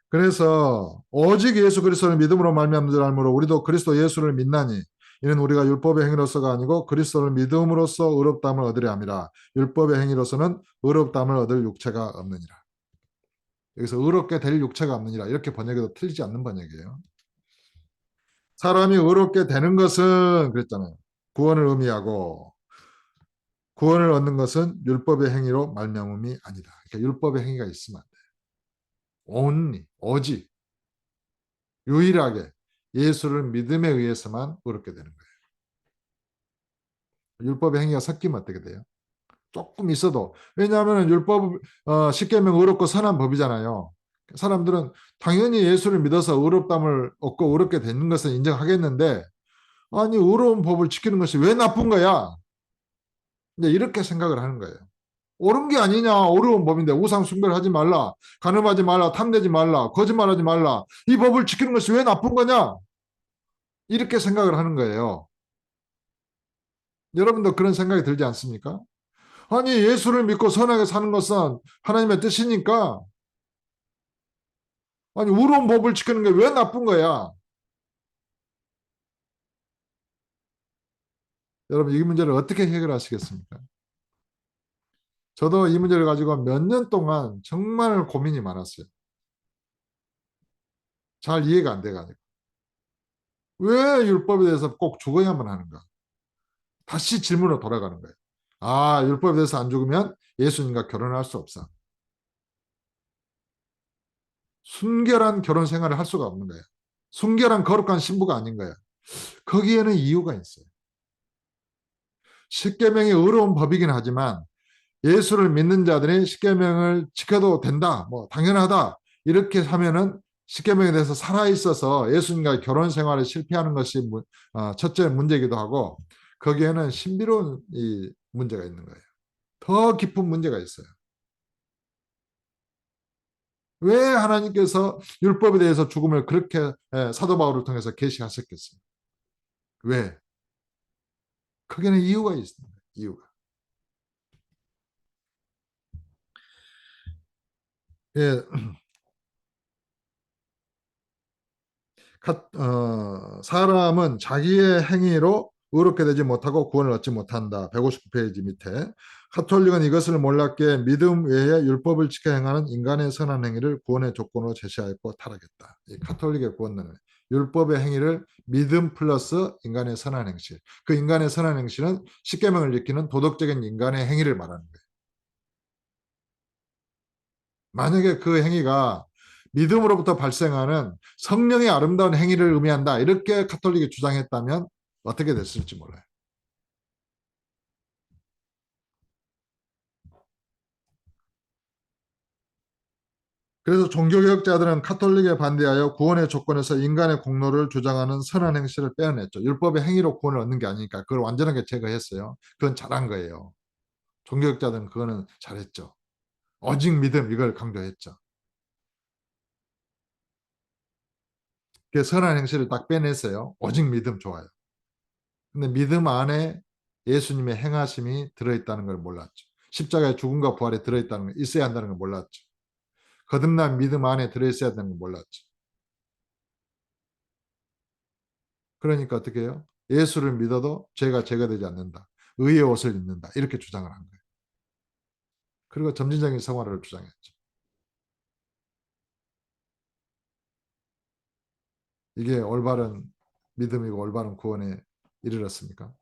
그래서 오직 예수 그리스도를 믿음으로 말미암는 줄 알므로 우리도 그리스도 예수를 믿나니 이는 우리가 율법의 행위로서가 아니고 그리스도를 믿음으로써 의롭다함을 얻으려 함이라. 율법의 행위로서는 의롭다함을 얻을 육체가 없느니라. 여기서 의롭게 될 육체가 없느니라 이렇게 번역해도 틀리지 않는 번역이에요. 사람이 의롭게 되는 것은 그랬잖아요. 구원을 의미하고 구원을 얻는 것은 율법의 행위로 말미암음이 아니다. 그러니까 율법의 행위가 있으면 안 돼요. only, 오직, 유일하게 예수를 믿음에 의해서만 의롭게 되는 거예요. 율법의 행위가 섞이면 어떻게 돼요? 조금 있어도 왜냐하면 율법 십계명 의롭고 선한 법이잖아요. 사람들은 당연히 예수를 믿어서 의롭담을 얻고 의롭게 되는 것을 인정하겠는데 아니 의로운 법을 지키는 것이 왜 나쁜 거야? 이제 이렇게 생각을 하는 거예요. 옳은 게 아니냐 어려운 법인데 우상 숭배를 하지 말라 간음하지 말라 탐내지 말라 거짓말하지 말라 이 법을 지키는 것이 왜 나쁜 거냐 이렇게 생각을 하는 거예요. 여러분도 그런 생각이 들지 않습니까? 아니 예수를 믿고 선하게 사는 것은 하나님의 뜻이니까 아니 의로운 법을 지키는 게 왜 나쁜 거야? 여러분 이 문제를 어떻게 해결하시겠습니까? 저도 이 문제를 가지고 몇 년 동안 정말 고민이 많았어요. 잘 이해가 안 돼가지고 왜 율법에 대해서 꼭 죽어야만 하는가? 다시 질문으로 돌아가는 거예요. 아 율법에 대해서 안 죽으면 예수님과 결혼할 수 없어. 순결한 결혼 생활을 할 수가 없는 거예요. 순결한 거룩한 신부가 아닌 거예요. 거기에는 이유가 있어요. 십계명이 의로운 법이긴 하지만 예수를 믿는 자들이 십계명을 지켜도 된다, 뭐 당연하다 이렇게 하면은 십계명에 대해서 살아 있어서 예수님과 결혼 생활에 실패하는 것이 첫째 문제이기도 하고 거기에는 신비로운 이 문제가 있는 거예요. 더 깊은 문제가 있어요. 왜 하나님께서 율법에 대해서 죽음을 그렇게 사도 바울을 통해서 계시하셨겠습니까? 왜? 거기에는 이유가 있습니다. 이유가. 예, 사람은 자기의 행위로 의롭게 되지 못하고 구원을 얻지 못한다. 159페이지 밑에. 카톨릭은 이것을 몰랐기에 믿음 외에 율법을 지켜 행하는 인간의 선한 행위를 구원의 조건으로 제시하였고 타락했다. 이 카톨릭의 구원론은 율법의 행위를 믿음 플러스 인간의 선한 행실. 그 인간의 선한 행실은 십계명을 지키는 도덕적인 인간의 행위를 말하는 거예요. 만약에 그 행위가 믿음으로부터 발생하는 성령의 아름다운 행위를 의미한다. 이렇게 카톨릭이 주장했다면 어떻게 됐을지 몰라요. 그래서 종교개혁자들은 카톨릭에 반대하여 구원의 조건에서 인간의 공로를 주장하는 선한 행실을 빼어냈죠. 율법의 행위로 구원을 얻는 게 아니니까 그걸 완전하게 제거했어요. 그건 잘한 거예요. 종교개혁자들은 그거는 잘했죠. 오직 믿음 이걸 강조했죠. 그 선한 행실을 딱 빼냈어요. 오직 믿음 좋아요. 근데 믿음 안에 예수님의 행하심이 들어있다는 걸 몰랐죠. 십자가의 죽음과 부활에 들어있다는 걸 있어야 한다는 걸 몰랐죠. 거듭난 믿음 안에 들어있어야 되는 걸 몰랐죠. 그러니까 어떻게 해요? 예수를 믿어도 죄가 제거되지 않는다. 의의 옷을 입는다. 이렇게 주장을 한 거예요. 그리고 점진적인 성화를 주장했죠. 이게 올바른 믿음이고 올바른 구원에 이르렀습니까?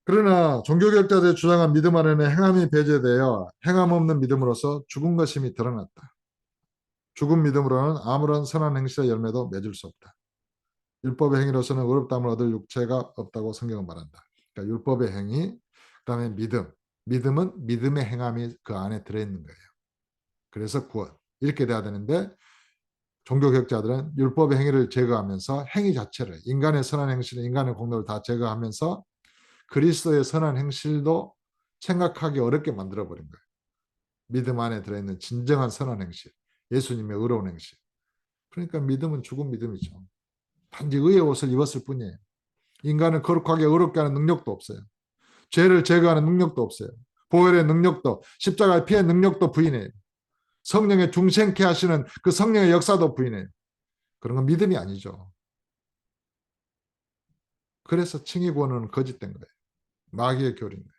그러나 종교개혁자들의 주장한 믿음 안에는 행함이 배제되어 행함 없는 믿음으로서 죽은 것임이 드러났다. 죽은 믿음으로는 아무런 선한 행실의 열매도 맺을 수 없다. 율법의 행위로서는 의롭다함을 얻을 육체가 없다고 성경은 말한다. 그러니까 율법의 행위, 그다음에 믿음. 믿음은 믿음의 행함이 그 안에 들어있는 거예요. 그래서 구원. 이렇게 돼야 되는데 종교개혁자들은 율법의 행위를 제거하면서 행위 자체를, 인간의 선한 행실을, 인간의 공로를 다 제거하면서 그리스도의 선한 행실도 생각하기 어렵게 만들어버린 거예요. 믿음 안에 들어있는 진정한 선한 행실, 예수님의 의로운 행실. 그러니까 믿음은 죽은 믿음이죠. 단지 의의 옷을 입었을 뿐이에요. 인간은 거룩하게 의롭게 하는 능력도 없어요. 죄를 제거하는 능력도 없어요. 보혈의 능력도, 십자가의 피의 능력도 부인해요. 성령의 중생케 하시는 그 성령의 역사도 부인해요. 그런 건 믿음이 아니죠. 그래서 칭의 구원은 거짓된 거예요. 마귀의 교리인 거예요.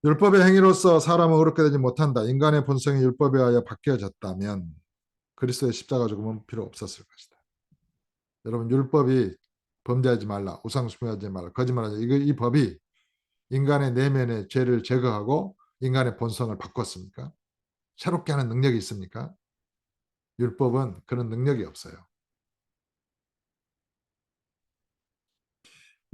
율법의 행위로서 사람은 의롭게 되지 못한다. 인간의 본성이 율법에 의하여 바뀌어졌다면 그리스도의 십자가 죽음은 필요 없었을 것이다. 여러분, 율법이 범죄하지 말라, 우상숭배하지 말라, 거짓말하지, 이 법이 인간의 내면의 죄를 제거하고 인간의 본성을 바꿨습니까? 새롭게 하는 능력이 있습니까? 율법은 그런 능력이 없어요.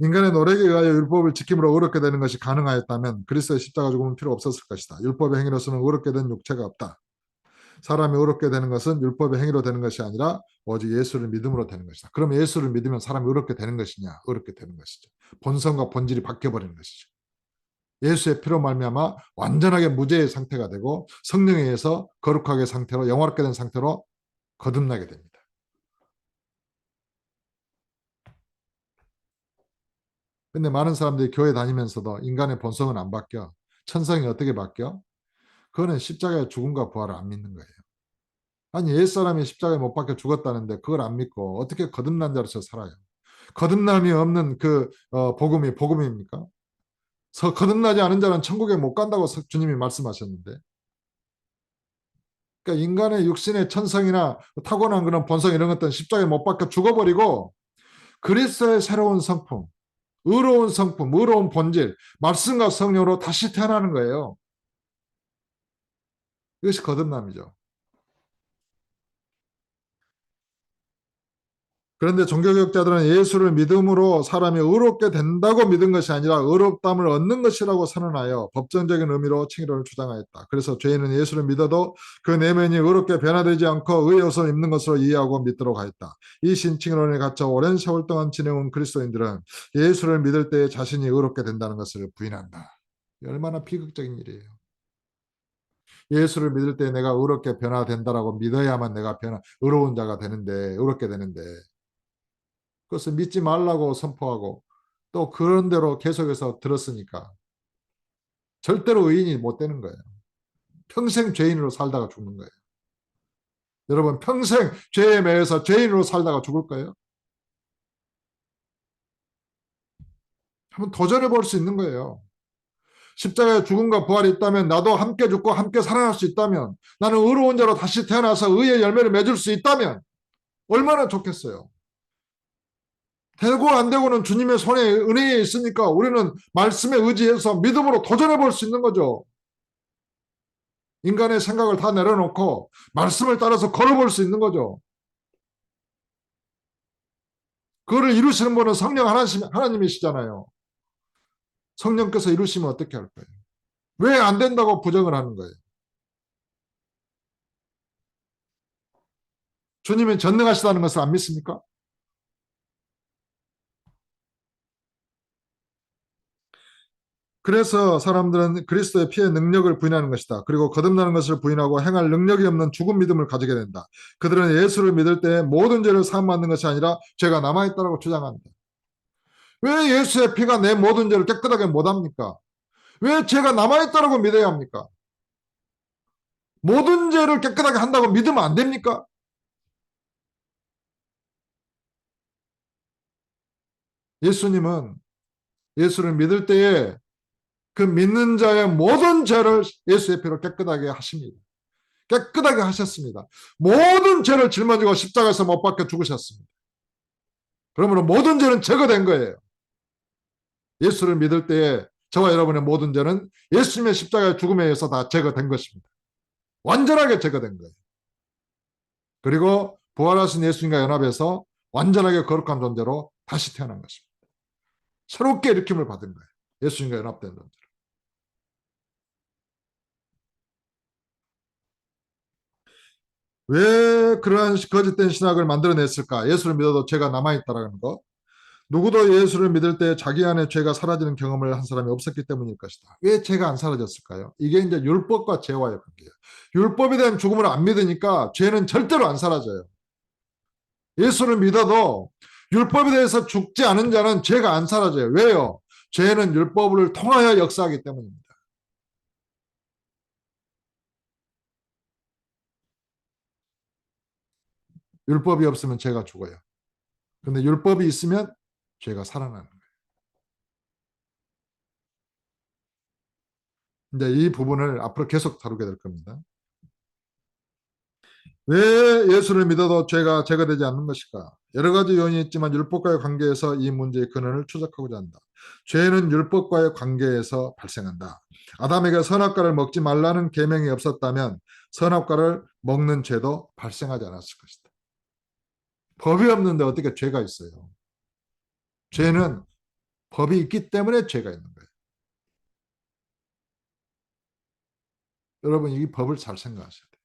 인간의 노력에 의하여 율법을 지킴으로 의롭게 되는 것이 가능하였다면 그리스도의 십자가 죽음은 필요 없었을 것이다. 율법의 행위로서는 의롭게 된 육체가 없다. 사람이 의롭게 되는 것은 율법의 행위로 되는 것이 아니라 오직 예수를 믿음으로 되는 것이다. 그럼 예수를 믿으면 사람이 의롭게 되는 것이냐? 의롭게 되는 것이죠. 본성과 본질이 바뀌어버리는 것이죠. 예수의 피로 말미암아 완전하게 무죄의 상태가 되고 성령에 의해서 거룩하게 상태로 영화롭게 된 상태로 거듭나게 됩니다. 근데 많은 사람들이 교회 다니면서도 인간의 본성은 안 바뀌어. 천성이 어떻게 바뀌어? 그거는 십자가의 죽음과 부활을 안 믿는 거예요. 아니, 옛사람이 십자가에 못 박혀 죽었다는데 그걸 안 믿고 어떻게 거듭난 자로서 살아요? 거듭남이 없는 그 복음이 복음입니까? 거듭나지 않은 자는 천국에 못 간다고 주님이 말씀하셨는데, 그러니까 인간의 육신의 천성이나 타고난 그런 본성 이런 것들은 십자가에 못 박혀 죽어버리고 그리스도의 새로운 성품, 의로운 성품, 의로운 본질, 말씀과 성령으로 다시 태어나는 거예요. 이것이 거듭남이죠. 그런데 종교개혁자들은 예수를 믿음으로 사람이 의롭게 된다고 믿은 것이 아니라 의롭다함을 얻는 것이라고 선언하여 법정적인 의미로 칭의론을 주장하였다. 그래서 죄인은 예수를 믿어도 그 내면이 의롭게 변화되지 않고 의의 옷을 입는 것으로 이해하고 믿도록 하였다. 이 신칭의론에 갇혀 오랜 세월 동안 지내온 그리스도인들은 예수를 믿을 때 자신이 의롭게 된다는 것을 부인한다. 얼마나 비극적인 일이에요. 예수를 믿을 때 내가 의롭게 변화된다라고 믿어야만 내가 의로운 자가 되는데, 의롭게 되는데, 그것을 믿지 말라고 선포하고 또 그런 대로 계속해서 들었으니까 절대로 의인이 못 되는 거예요. 평생 죄인으로 살다가 죽는 거예요. 여러분, 평생 죄에 매여서 죄인으로 살다가 죽을 거예요? 한번 도전해 볼 수 있는 거예요. 십자가에 죽음과 부활이 있다면, 나도 함께 죽고 함께 살아날 수 있다면, 나는 의로운 자로 다시 태어나서 의의 열매를 맺을 수 있다면 얼마나 좋겠어요. 되고 안 되고는 주님의 손에 은혜에 있으니까 우리는 말씀에 의지해서 믿음으로 도전해 볼 수 있는 거죠. 인간의 생각을 다 내려놓고 말씀을 따라서 걸어볼 수 있는 거죠. 그거를 이루시는 분은 성령 하나님이시잖아요. 성령께서 이루시면 어떻게 할 거예요? 왜 안 된다고 부정을 하는 거예요? 주님이 전능하시다는 것을 안 믿습니까? 그래서 사람들은 그리스도의 피의 능력을 부인하는 것이다. 그리고 거듭나는 것을 부인하고 행할 능력이 없는 죽은 믿음을 가지게 된다. 그들은 예수를 믿을 때 모든 죄를 사함받는 것이 아니라 죄가 남아있다고 주장한다. 왜 예수의 피가 내 모든 죄를 깨끗하게 못합니까? 왜 죄가 남아있다고 믿어야 합니까? 모든 죄를 깨끗하게 한다고 믿으면 안 됩니까? 예수님은 예수를 믿을 때에 그 믿는 자의 모든 죄를 예수의 피로 깨끗하게 하십니다. 깨끗하게 하셨습니다. 모든 죄를 짊어지고 십자가에서 못 박혀 죽으셨습니다. 그러므로 모든 죄는 제거된 거예요. 예수를 믿을 때에 저와 여러분의 모든 죄는 예수님의 십자가의 죽음에 의해서 다 제거된 것입니다. 완전하게 제거된 거예요. 그리고 부활하신 예수님과 연합해서 완전하게 거룩한 존재로 다시 태어난 것입니다. 새롭게 일으킴을 받은 거예요. 예수님과 연합된 존재로. 왜 그러한 거짓된 신학을 만들어냈을까? 예수를 믿어도 죄가 남아있다라는 거. 누구도 예수를 믿을 때 자기 안에 죄가 사라지는 경험을 한 사람이 없었기 때문일 것이다. 왜 죄가 안 사라졌을까요? 이게 이제 율법과 죄와의 관계예요. 율법에 대한 죽음을 안 믿으니까 죄는 절대로 안 사라져요. 예수를 믿어도 율법에 대해서 죽지 않은 자는 죄가 안 사라져요. 왜요? 죄는 율법을 통하여 역사하기 때문입니다. 율법이 없으면 죄가 죽어요. 근데 율법이 있으면 죄가 살아나는 거예요. 이제 이 부분을 앞으로 계속 다루게 될 겁니다. 왜 예수를 믿어도 죄가 제거되지 않는 것일까? 여러 가지 요인이 있지만 율법과의 관계에서 이 문제의 근원을 추적하고자 한다. 죄는 율법과의 관계에서 발생한다. 아담에게 선악과를 먹지 말라는 계명이 없었다면 선악과를 먹는 죄도 발생하지 않았을 것이다. 법이 없는데 어떻게 죄가 있어요? 죄는 법이 있기 때문에 죄가 있는 거예요. 여러분 이 법을 잘 생각하셔야 돼요.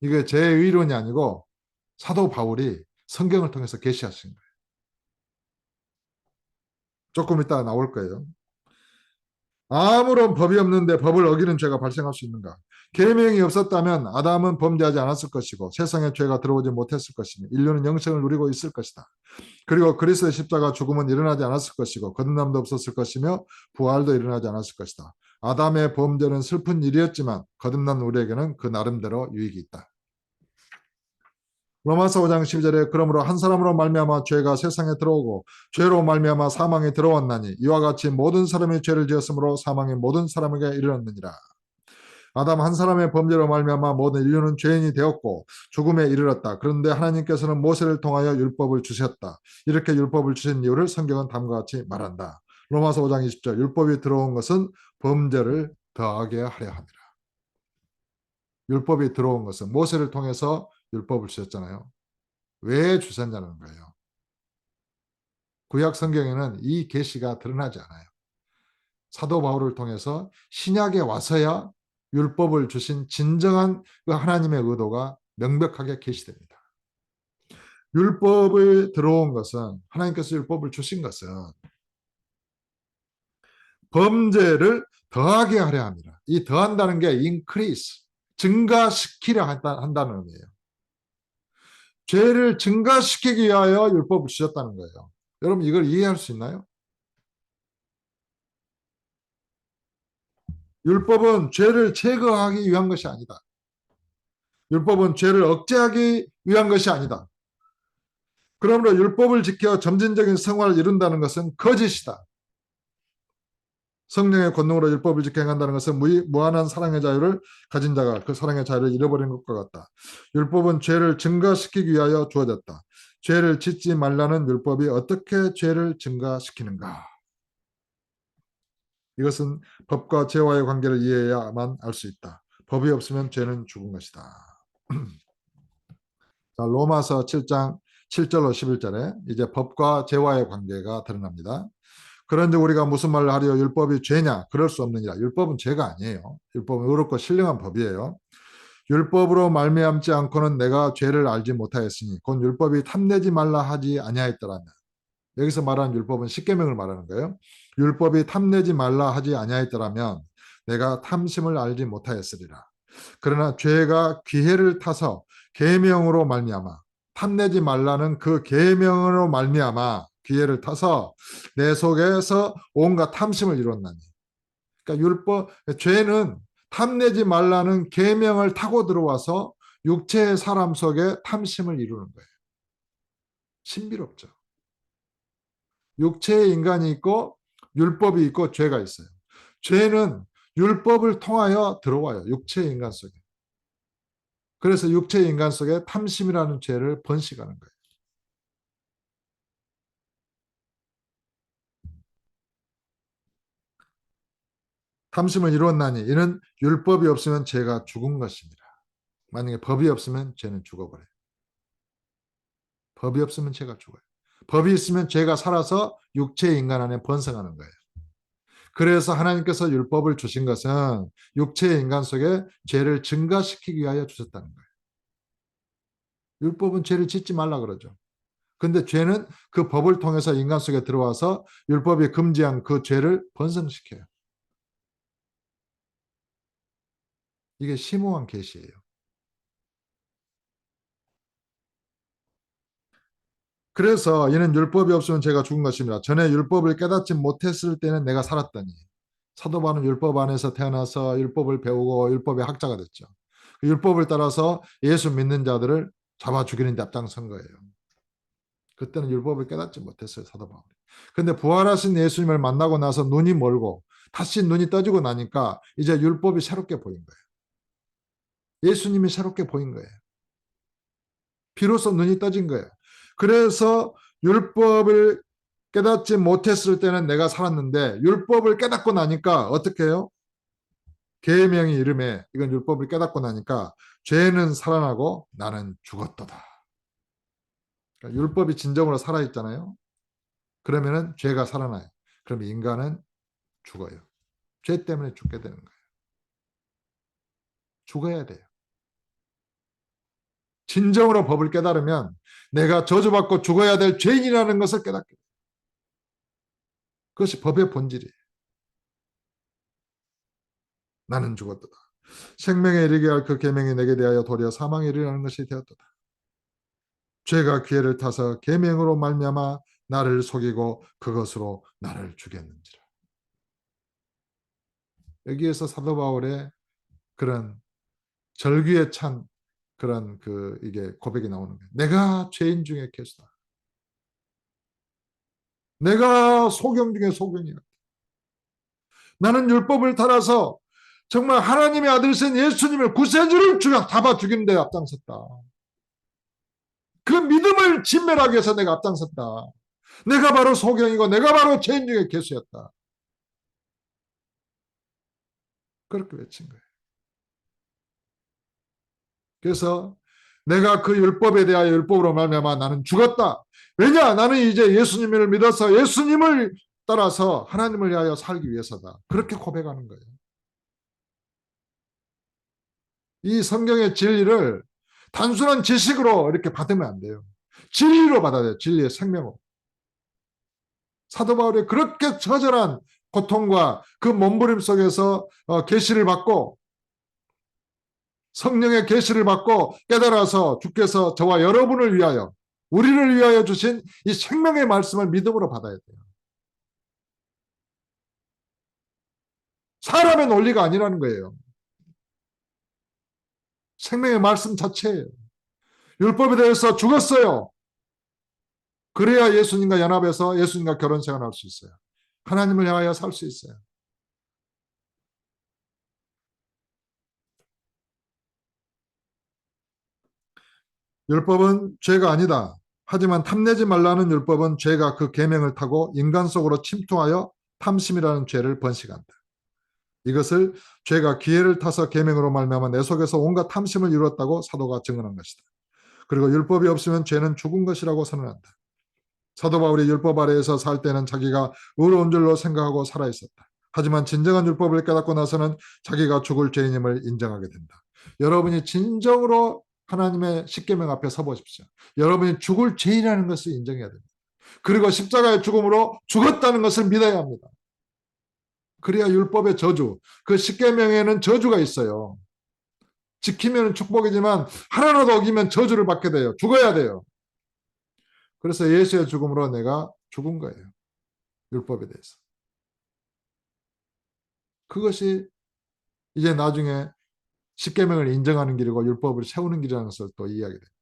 이게 제 의론이 아니고 사도 바울이 성경을 통해서 계시하신 거예요. 조금 이따 나올 거예요. 아무런 법이 없는데 법을 어기는 죄가 발생할 수 있는가? 계명이 없었다면 아담은 범죄하지 않았을 것이고 세상에 죄가 들어오지 못했을 것이며 인류는 영생을 누리고 있을 것이다. 그리고 그리스도의 십자가 죽음은 일어나지 않았을 것이고 거듭남도 없었을 것이며 부활도 일어나지 않았을 것이다. 아담의 범죄는 슬픈 일이었지만 거듭난 우리에게는 그 나름대로 유익이 있다. 로마서 5장 12절에 그러므로 한 사람으로 말미암아 죄가 세상에 들어오고 죄로 말미암아 사망이 들어왔나니 이와 같이 모든 사람이 죄를 지었으므로 사망이 모든 사람에게 이르렀느니라. 아담 한 사람의 범죄로 말미암아 모든 인류는 죄인이 되었고 죽음에 이르렀다. 그런데 하나님께서는 모세를 통하여 율법을 주셨다. 이렇게 율법을 주신 이유를 성경은 다음과 같이 말한다. 로마서 5장 20절 율법이 들어온 것은 범죄를 더하게 하려 함이라. 율법이 들어온 것은 모세를 통해서 율법을 주셨잖아요. 왜 주셨냐는 거예요. 구약 성경에는 이 계시가 드러나지 않아요. 사도 바울을 통해서 신약에 와서야 율법을 주신 진정한 그 하나님의 의도가 명백하게 계시됩니다. 율법을 들어온 것은 하나님께서 율법을 주신 것은 범죄를 더하게 하려 합니다. 이 더한다는 게 increase, 증가시키려 한다는 의미예요. 죄를 증가시키기 위하여 율법을 주셨다는 거예요. 여러분 이걸 이해할 수 있나요? 율법은 죄를 제거하기 위한 것이 아니다. 율법은 죄를 억제하기 위한 것이 아니다. 그러므로 율법을 지켜 점진적인 성화를 이룬다는 것은 거짓이다. 성령의 권능으로 율법을 지켜 행한다는 것은 무한한 사랑의 자유를 가진 자가 그 사랑의 자유를 잃어버린 것과 같다. 율법은 죄를 증가시키기 위하여 주어졌다. 죄를 짓지 말라는 율법이 어떻게 죄를 증가시키는가? 이것은 법과 죄와의 관계를 이해해야만 알 수 있다. 법이 없으면 죄는 죽은 것이다. 자, 로마서 7장 7절로 11절에 이제 법과 죄와의 관계가 드러납니다. 그런데 우리가 무슨 말을 하려 율법이 죄냐? 그럴 수 없느니라. 율법은 죄가 아니에요. 율법은 의롭고 신령한 법이에요. 율법으로 말미암지 않고는 내가 죄를 알지 못하였으니 곧 율법이 탐내지 말라 하지 아니하였더라면 여기서 말하는 율법은 십계명을 말하는 거예요. 율법이 탐내지 말라 하지 아니하였더라면 내가 탐심을 알지 못하였으리라. 그러나 죄가 기회를 타서 계명으로 말미암아 탐내지 말라는 그 계명으로 말미암아 기회를 타서 내 속에서 온갖 탐심을 이뤘나니. 그러니까 율법 죄는 탐내지 말라는 계명을 타고 들어와서 육체의 사람 속에 탐심을 이루는 거예요. 신비롭죠. 육체의 인간이 있고 율법이 있고 죄가 있어요. 죄는 율법을 통하여 들어와요. 육체의 인간 속에. 그래서 육체의 인간 속에 탐심이라는 죄를 번식하는 거예요. 탐심을 이루었나니 이는 율법이 없으면 죄가 죽은 것입니다. 만약에 법이 없으면 죄는 죽어버려요. 법이 없으면 죄가 죽어요. 법이 있으면 죄가 살아서 육체의 인간 안에 번성하는 거예요. 그래서 하나님께서 율법을 주신 것은 육체의 인간 속에 죄를 증가시키기 위하여 주셨다는 거예요. 율법은 죄를 짓지 말라 그러죠. 근데 죄는 그 법을 통해서 인간 속에 들어와서 율법이 금지한 그 죄를 번성시켜요. 이게 심오한 계시예요. 그래서 이는 율법이 없으면 제가 죽은 것입니다. 전에 율법을 깨닫지 못했을 때는 내가 살았더니, 사도 바울은 율법 안에서 태어나서 율법을 배우고 율법의 학자가 됐죠. 그 율법을 따라서 예수 믿는 자들을 잡아 죽이는 데 앞장선 거예요. 그때는 율법을 깨닫지 못했어요, 사도 바울이. 근데 부활하신 예수님을 만나고 나서 눈이 멀고 다시 눈이 떠지고 나니까 이제 율법이 새롭게 보인 거예요. 예수님이 새롭게 보인 거예요. 비로소 눈이 떠진 거예요. 그래서 율법을 깨닫지 못했을 때는 내가 살았는데 율법을 깨닫고 나니까 어떻게 해요? 계명이 이름에 이건 율법을 깨닫고 나니까 죄는 살아나고 나는 죽었도다. 그러니까 율법이 진정으로 살아있잖아요. 그러면은 죄가 살아나요. 그럼 인간은 죽어요. 죄 때문에 죽게 되는 거예요. 죽어야 돼요. 진정으로 법을 깨달으면 내가 저주받고 죽어야 될 죄인이라는 것을 깨닫게 돼요. 그것이 법의 본질이에요. 나는 죽었도다. 생명에 이르게 할 그 계명이 내게 대하여 도리어 사망에 이르라는 것이 되었도다. 죄가 기회를 타서 계명으로 말미암아 나를 속이고 그것으로 나를 죽였는지라. 여기에서 사도 바울의 그런 절규에 찬 그런 이게 고백이 나오는 거예요. 내가 죄인 중에 괴수다. 내가 소경 중에 소경이야. 나는 율법을 따라서 정말 하나님의 아들이신 예수님을 구세주를 잡아 죽이는 데 앞장섰다. 그 믿음을 진멸하기 위해서 내가 앞장섰다. 내가 바로 소경이고 내가 바로 죄인 중에 괴수였다. 그렇게 외친 거예요. 그래서 내가 그 율법에 대하여 율법으로 말미암아 나는 죽었다. 왜냐? 나는 이제 예수님을 믿어서 예수님을 따라서 하나님을 위하여 살기 위해서다. 그렇게 고백하는 거예요. 이 성경의 진리를 단순한 지식으로 이렇게 받으면 안 돼요. 진리로 받아야 돼요. 진리의 생명으로. 사도 바울이 그렇게 처절한 고통과 그 몸부림 속에서 계시를 받고 성령의 계시를 받고 깨달아서 주께서 저와 여러분을 위하여 우리를 위하여 주신 이 생명의 말씀을 믿음으로 받아야 돼요. 사람의 논리가 아니라는 거예요. 생명의 말씀 자체예요. 율법에 대해서 죽었어요. 그래야 예수님과 연합해서 예수님과 결혼 생활할 수 있어요. 하나님을 향하여 살 수 있어요. 율법은 죄가 아니다. 하지만 탐내지 말라는 율법은 죄가 그 계명을 타고 인간 속으로 침투하여 탐심이라는 죄를 번식한다. 이것을 죄가 기회를 타서 계명으로 말미암아 내 속에서 온갖 탐심을 이루었다고 사도가 증언한 것이다. 그리고 율법이 없으면 죄는 죽은 것이라고 선언한다. 사도 바울이 율법 아래에서 살 때는 자기가 의로운 줄로 생각하고 살아 있었다. 하지만 진정한 율법을 깨닫고 나서는 자기가 죽을 죄인임을 인정하게 된다. 여러분이 진정으로 하나님의 십계명 앞에 서 보십시오. 여러분이 죽을 죄인이라는 것을 인정해야 됩니다. 그리고 십자가의 죽음으로 죽었다는 것을 믿어야 합니다. 그래야 율법의 저주, 그 십계명에는 저주가 있어요. 지키면 축복이지만 하나라도 어기면 저주를 받게 돼요. 죽어야 돼요. 그래서 예수의 죽음으로 내가 죽은 거예요. 율법에 대해서. 그것이 이제 나중에 십계명을 인정하는 길이고 율법을 세우는 길이라는 것을 또 이해하게 됩니다.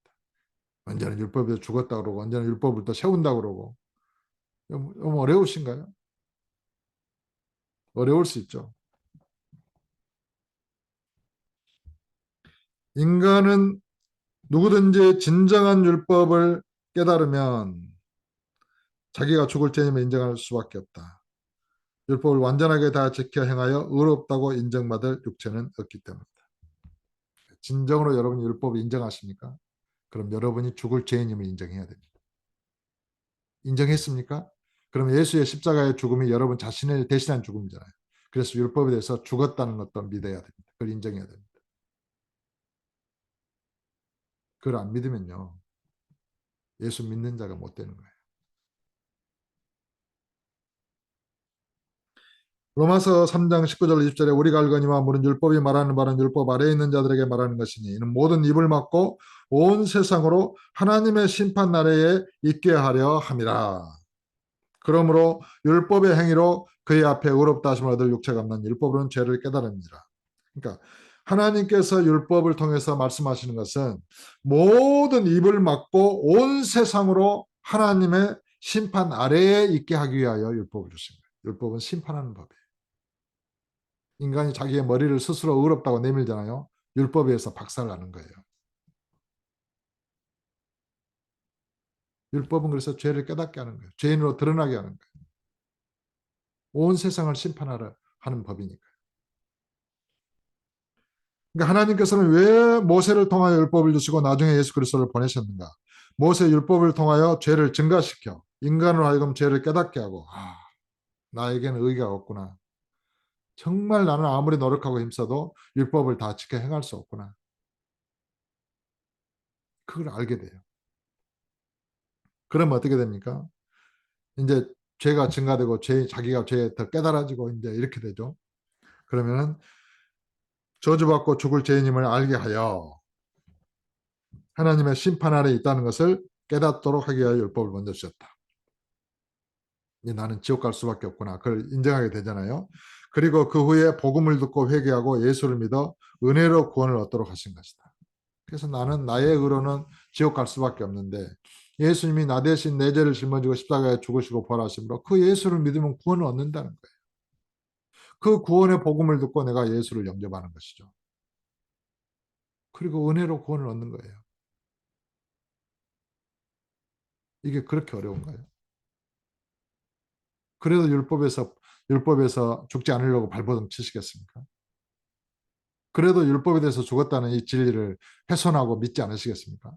언제는 율법에서 죽었다 그러고 언제는 율법을 또 세운다 그러고 너무 어려우신가요? 어려울 수 있죠. 인간은 누구든지 진정한 율법을 깨달으면 자기가 죽을 죄임을 인정할 수밖에 없다. 율법을 완전하게 다 지켜 행하여 의롭다고 인정받을 육체는 없기 때문이다. 진정으로 여러분이 율법을 인정하십니까? 그럼 여러분이 죽을 죄인임을 인정해야 됩니다. 인정했습니까? 그럼 예수의 십자가의 죽음이 여러분 자신을 대신한 죽음이잖아요. 그래서 율법에 대해서 죽었다는 것도 믿어야 됩니다. 그걸 인정해야 됩니다. 그걸 안 믿으면요, 예수 믿는 자가 못 되는 거예요. 로마서 3장 19절 20절에 우리가 알거니와 물은 율법이 말하는 바는 율법 아래에 있는 자들에게 말하는 것이니 이는 모든 입을 막고 온 세상으로 하나님의 심판 날에 있게 하려 함이라. 그러므로 율법의 행위로 그의 앞에 의롭다 하심을 얻을 육체가 없는 율법으로는 죄를 깨달음이라. 그러니까 하나님께서 율법을 통해서 말씀하시는 것은 모든 입을 막고 온 세상으로 하나님의 심판 아래에 있게 하기 위하여 율법을 주신 거예요. 율법은 심판하는 법이에요. 인간이 자기의 머리를 스스로 의롭다고 내밀잖아요. 율법에 의해서 박살나는 거예요. 율법은 그래서 죄를 깨닫게 하는 거예요. 죄인으로 드러나게 하는 거예요. 온 세상을 심판하려 하는 법이니까. 그러니까 하나님께서는 왜 모세를 통하여 율법을 주시고 나중에 예수 그리스도를 보내셨는가? 모세 율법을 통하여 죄를 증가시켜 인간으로 하여금 죄를 깨닫게 하고 나에게는 의가 없구나. 정말 나는 아무리 노력하고 힘써도 율법을 다 지켜 행할 수 없구나. 그걸 알게 돼요. 그러면 어떻게 됩니까? 이제 죄가 증가되고 자기가 죄에 더 깨달아지고 이제 이렇게 되죠. 그러면은 저주받고 죽을 죄인임을 알게 하여 하나님의 심판 아래 있다는 것을 깨닫도록 하기 위하여 율법을 먼저 주셨다. 나는 지옥 갈 수밖에 없구나. 그걸 인정하게 되잖아요. 그리고 그 후에 복음을 듣고 회개하고 예수를 믿어 은혜로 구원을 얻도록 하신 것이다. 그래서 나는 나의 의로는 지옥 갈 수밖에 없는데 예수님이 나 대신 내 죄를 짊어지고 십자가에 죽으시고 부활하심으로 그 예수를 믿으면 구원을 얻는다는 거예요. 그 구원의 복음을 듣고 내가 예수를 영접하는 것이죠. 그리고 은혜로 구원을 얻는 거예요. 이게 그렇게 어려운가요? 그래도 율법에서 죽지 않으려고 발버둥 치시겠습니까? 그래도 율법에 대해서 죽었다는 이 진리를 훼손하고 믿지 않으시겠습니까?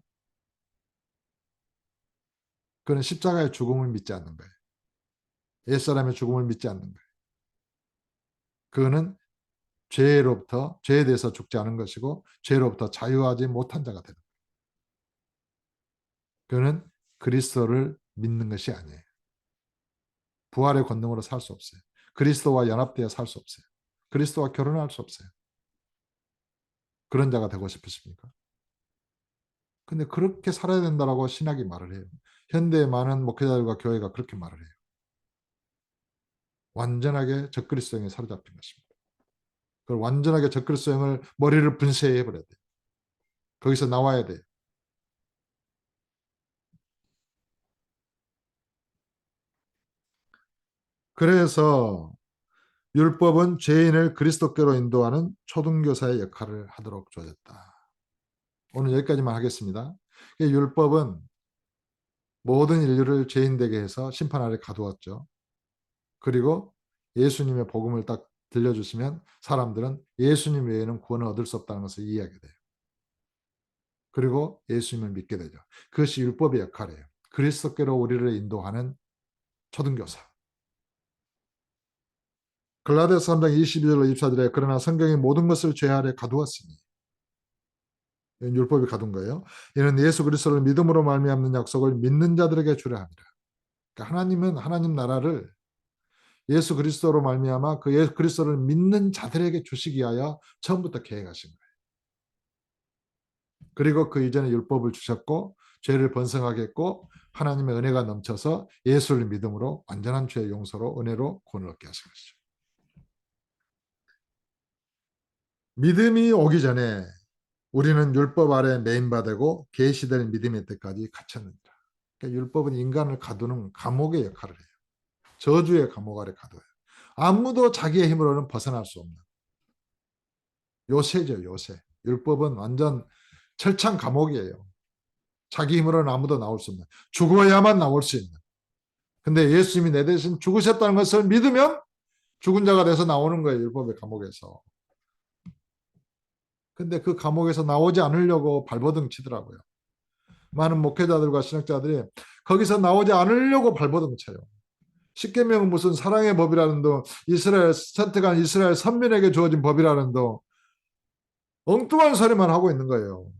그는 십자가의 죽음을 믿지 않는 거예요. 옛사람의 죽음을 믿지 않는 거예요. 그는 죄에 대해서 죽지 않은 것이고 죄로부터 자유하지 못한 자가 되는 거예요. 그는 그리스도를 믿는 것이 아니에요. 부활의 권능으로 살 수 없어요. 그리스도와 연합되어 살 수 없어요. 그리스도와 결혼할 수 없어요. 그런 자가 되고 싶으십니까? 근데 그렇게 살아야 된다라고 신학이 말을 해요. 현대의 많은 목회자들과 교회가 그렇게 말을 해요. 완전하게 적그리스도형에 사로잡힌 것입니다. 그걸 완전하게 적그리스도형을 머리를 분쇄해 버려야 돼요. 거기서 나와야 돼요. 그래서 율법은 죄인을 그리스도께로 인도하는 초등교사의 역할을 하도록 주어졌다. 오늘 여기까지만 하겠습니다. 율법은 모든 인류를 죄인 되게 해서 심판 아래 가두었죠. 그리고 예수님의 복음을 딱 들려주시면 사람들은 예수님 외에는 구원을 얻을 수 없다는 것을 이해하게 돼요. 그리고 예수님을 믿게 되죠. 그것이 율법의 역할이에요. 그리스도께로 우리를 인도하는 초등교사. 갈라디아서 3장 22절로 24절에 그러나 성경이 모든 것을 죄 아래 가두었으니 율법이 가둔 거예요. 이는 예수 그리스도를 믿음으로 말미암는 약속을 믿는 자들에게 주려 합니다. 그러니까 하나님은 하나님 나라를 예수 그리스도로 말미암아 그 예수 그리스도를 믿는 자들에게 주시기 위하여 처음부터 계획하신 거예요. 그리고 그 이전에 율법을 주셨고 죄를 번성하게 했고 하나님의 은혜가 넘쳐서 예수를 믿음으로 완전한 죄의 용서로 은혜로 구원을 얻게 하신 것이죠. 믿음이 오기 전에 우리는 율법 아래 매인바되고 계시될 믿음의 때까지 갇혔느니라. 그러니까 율법은 인간을 가두는 감옥의 역할을 해요. 저주의 감옥 아래 가둬요. 아무도 자기의 힘으로는 벗어날 수 없는 요새죠, 요새. 율법은 완전 철창 감옥이에요. 자기 힘으로는 아무도 나올 수 없는. 죽어야만 나올 수 있는. 근데 예수님이 내 대신 죽으셨다는 것을 믿으면 죽은 자가 돼서 나오는 거예요, 율법의 감옥에서. 근데 그 감옥에서 나오지 않으려고 발버둥 치더라고요. 많은 목회자들과 신학자들이 거기서 나오지 않으려고 발버둥 쳐요. 십계명은 무슨 사랑의 법이라는 도, 이스라엘 선택한 이스라엘 선민에게 주어진 법이라는 도, 엉뚱한 소리만 하고 있는 거예요.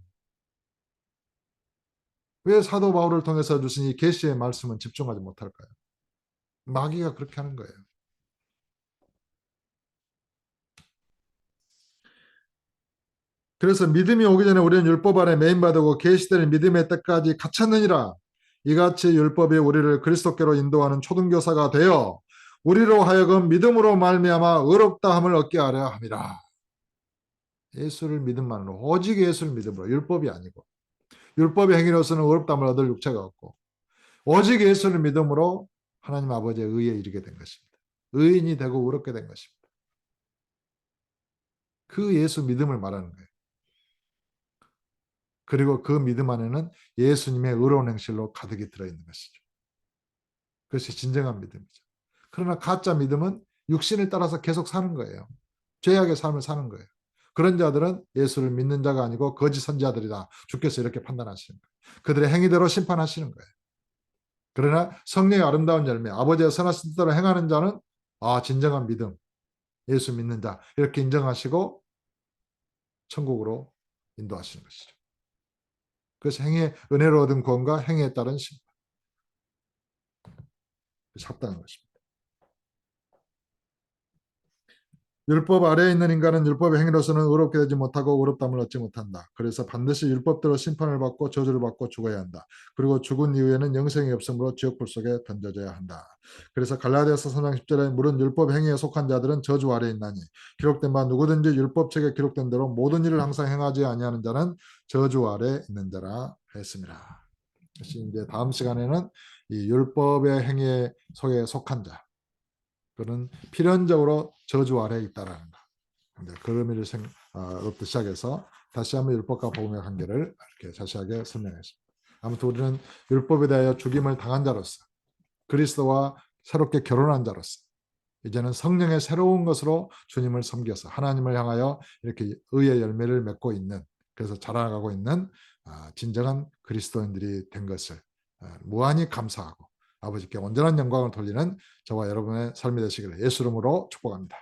왜 사도 바울을 통해서 주신 이 계시의 말씀은 집중하지 못할까요? 마귀가 그렇게 하는 거예요. 그래서 믿음이 오기 전에 우리는 율법 아래 매인받고 계시되는 믿음의 때까지 갇혔느니라. 이같이 율법이 우리를 그리스도께로 인도하는 초등교사가 되어 우리로 하여금 믿음으로 말미암아 의롭다함을 얻게 하려 함이라. 예수를 믿음만으로, 오직 예수를 믿음으로, 율법이 아니고, 율법의 행위로서는 의롭다함을 얻을 육체가 없고, 오직 예수를 믿음으로 하나님 아버지의 의에 이르게 된 것입니다. 의인이 되고 의롭게 된 것입니다. 그 예수 믿음을 말하는 거예요. 그리고 그 믿음 안에는 예수님의 의로운 행실로 가득히 들어있는 것이죠. 그것이 진정한 믿음이죠. 그러나 가짜 믿음은 육신을 따라서 계속 사는 거예요. 죄악의 삶을 사는 거예요. 그런 자들은 예수를 믿는 자가 아니고 거짓 선지자들이다. 주께서 이렇게 판단하시는 거예요. 그들의 행위대로 심판하시는 거예요. 그러나 성령의 아름다운 열매, 아버지의 선하신 뜻대로 행하는 자는 진정한 믿음, 예수 믿는 자 이렇게 인정하시고 천국으로 인도하시는 것이죠. 그래서 행위의 은혜로 얻은 구원과 행위에 따른 심판. 합당한 것입니다. 율법 아래에 있는 인간은 율법의 행위로서는 의롭게 되지 못하고 의롭다함을 얻지 못한다. 그래서 반드시 율법대로 심판을 받고 저주를 받고 죽어야 한다. 그리고 죽은 이후에는 영생이 없으므로 지옥불 속에 던져져야 한다. 그래서 갈라디아서 3장 10절에 물은 율법 행위에 속한 자들은 저주 아래에 있나니 기록된 바 누구든지 율법책에 기록된 대로 모든 일을 항상 행하지 아니하는 자는 저주 아래에 있는 자라 했습니다. 그래서 이제 다음 시간에는 이 율법의 행위 속에 속한 자, 그는 필연적으로 저주 아래에 있다라는 거. 그 의미를 부터 시작해서 다시 한번 율법과 복음의 관계를 이렇게 자세하게 설명했습니다. 아무튼 우리는 율법에 대하여 죽임을 당한 자로서 그리스도와 새롭게 결혼한 자로서 이제는 성령의 새로운 것으로 주님을 섬겨서 하나님을 향하여 이렇게 의의 열매를 맺고 있는, 그래서 자라나가고 있는 진정한 그리스도인들이 된 것을 무한히 감사하고 아버지께 온전한 영광을 돌리는 저와 여러분의 삶이 되시기를 예수 이름으로 축복합니다.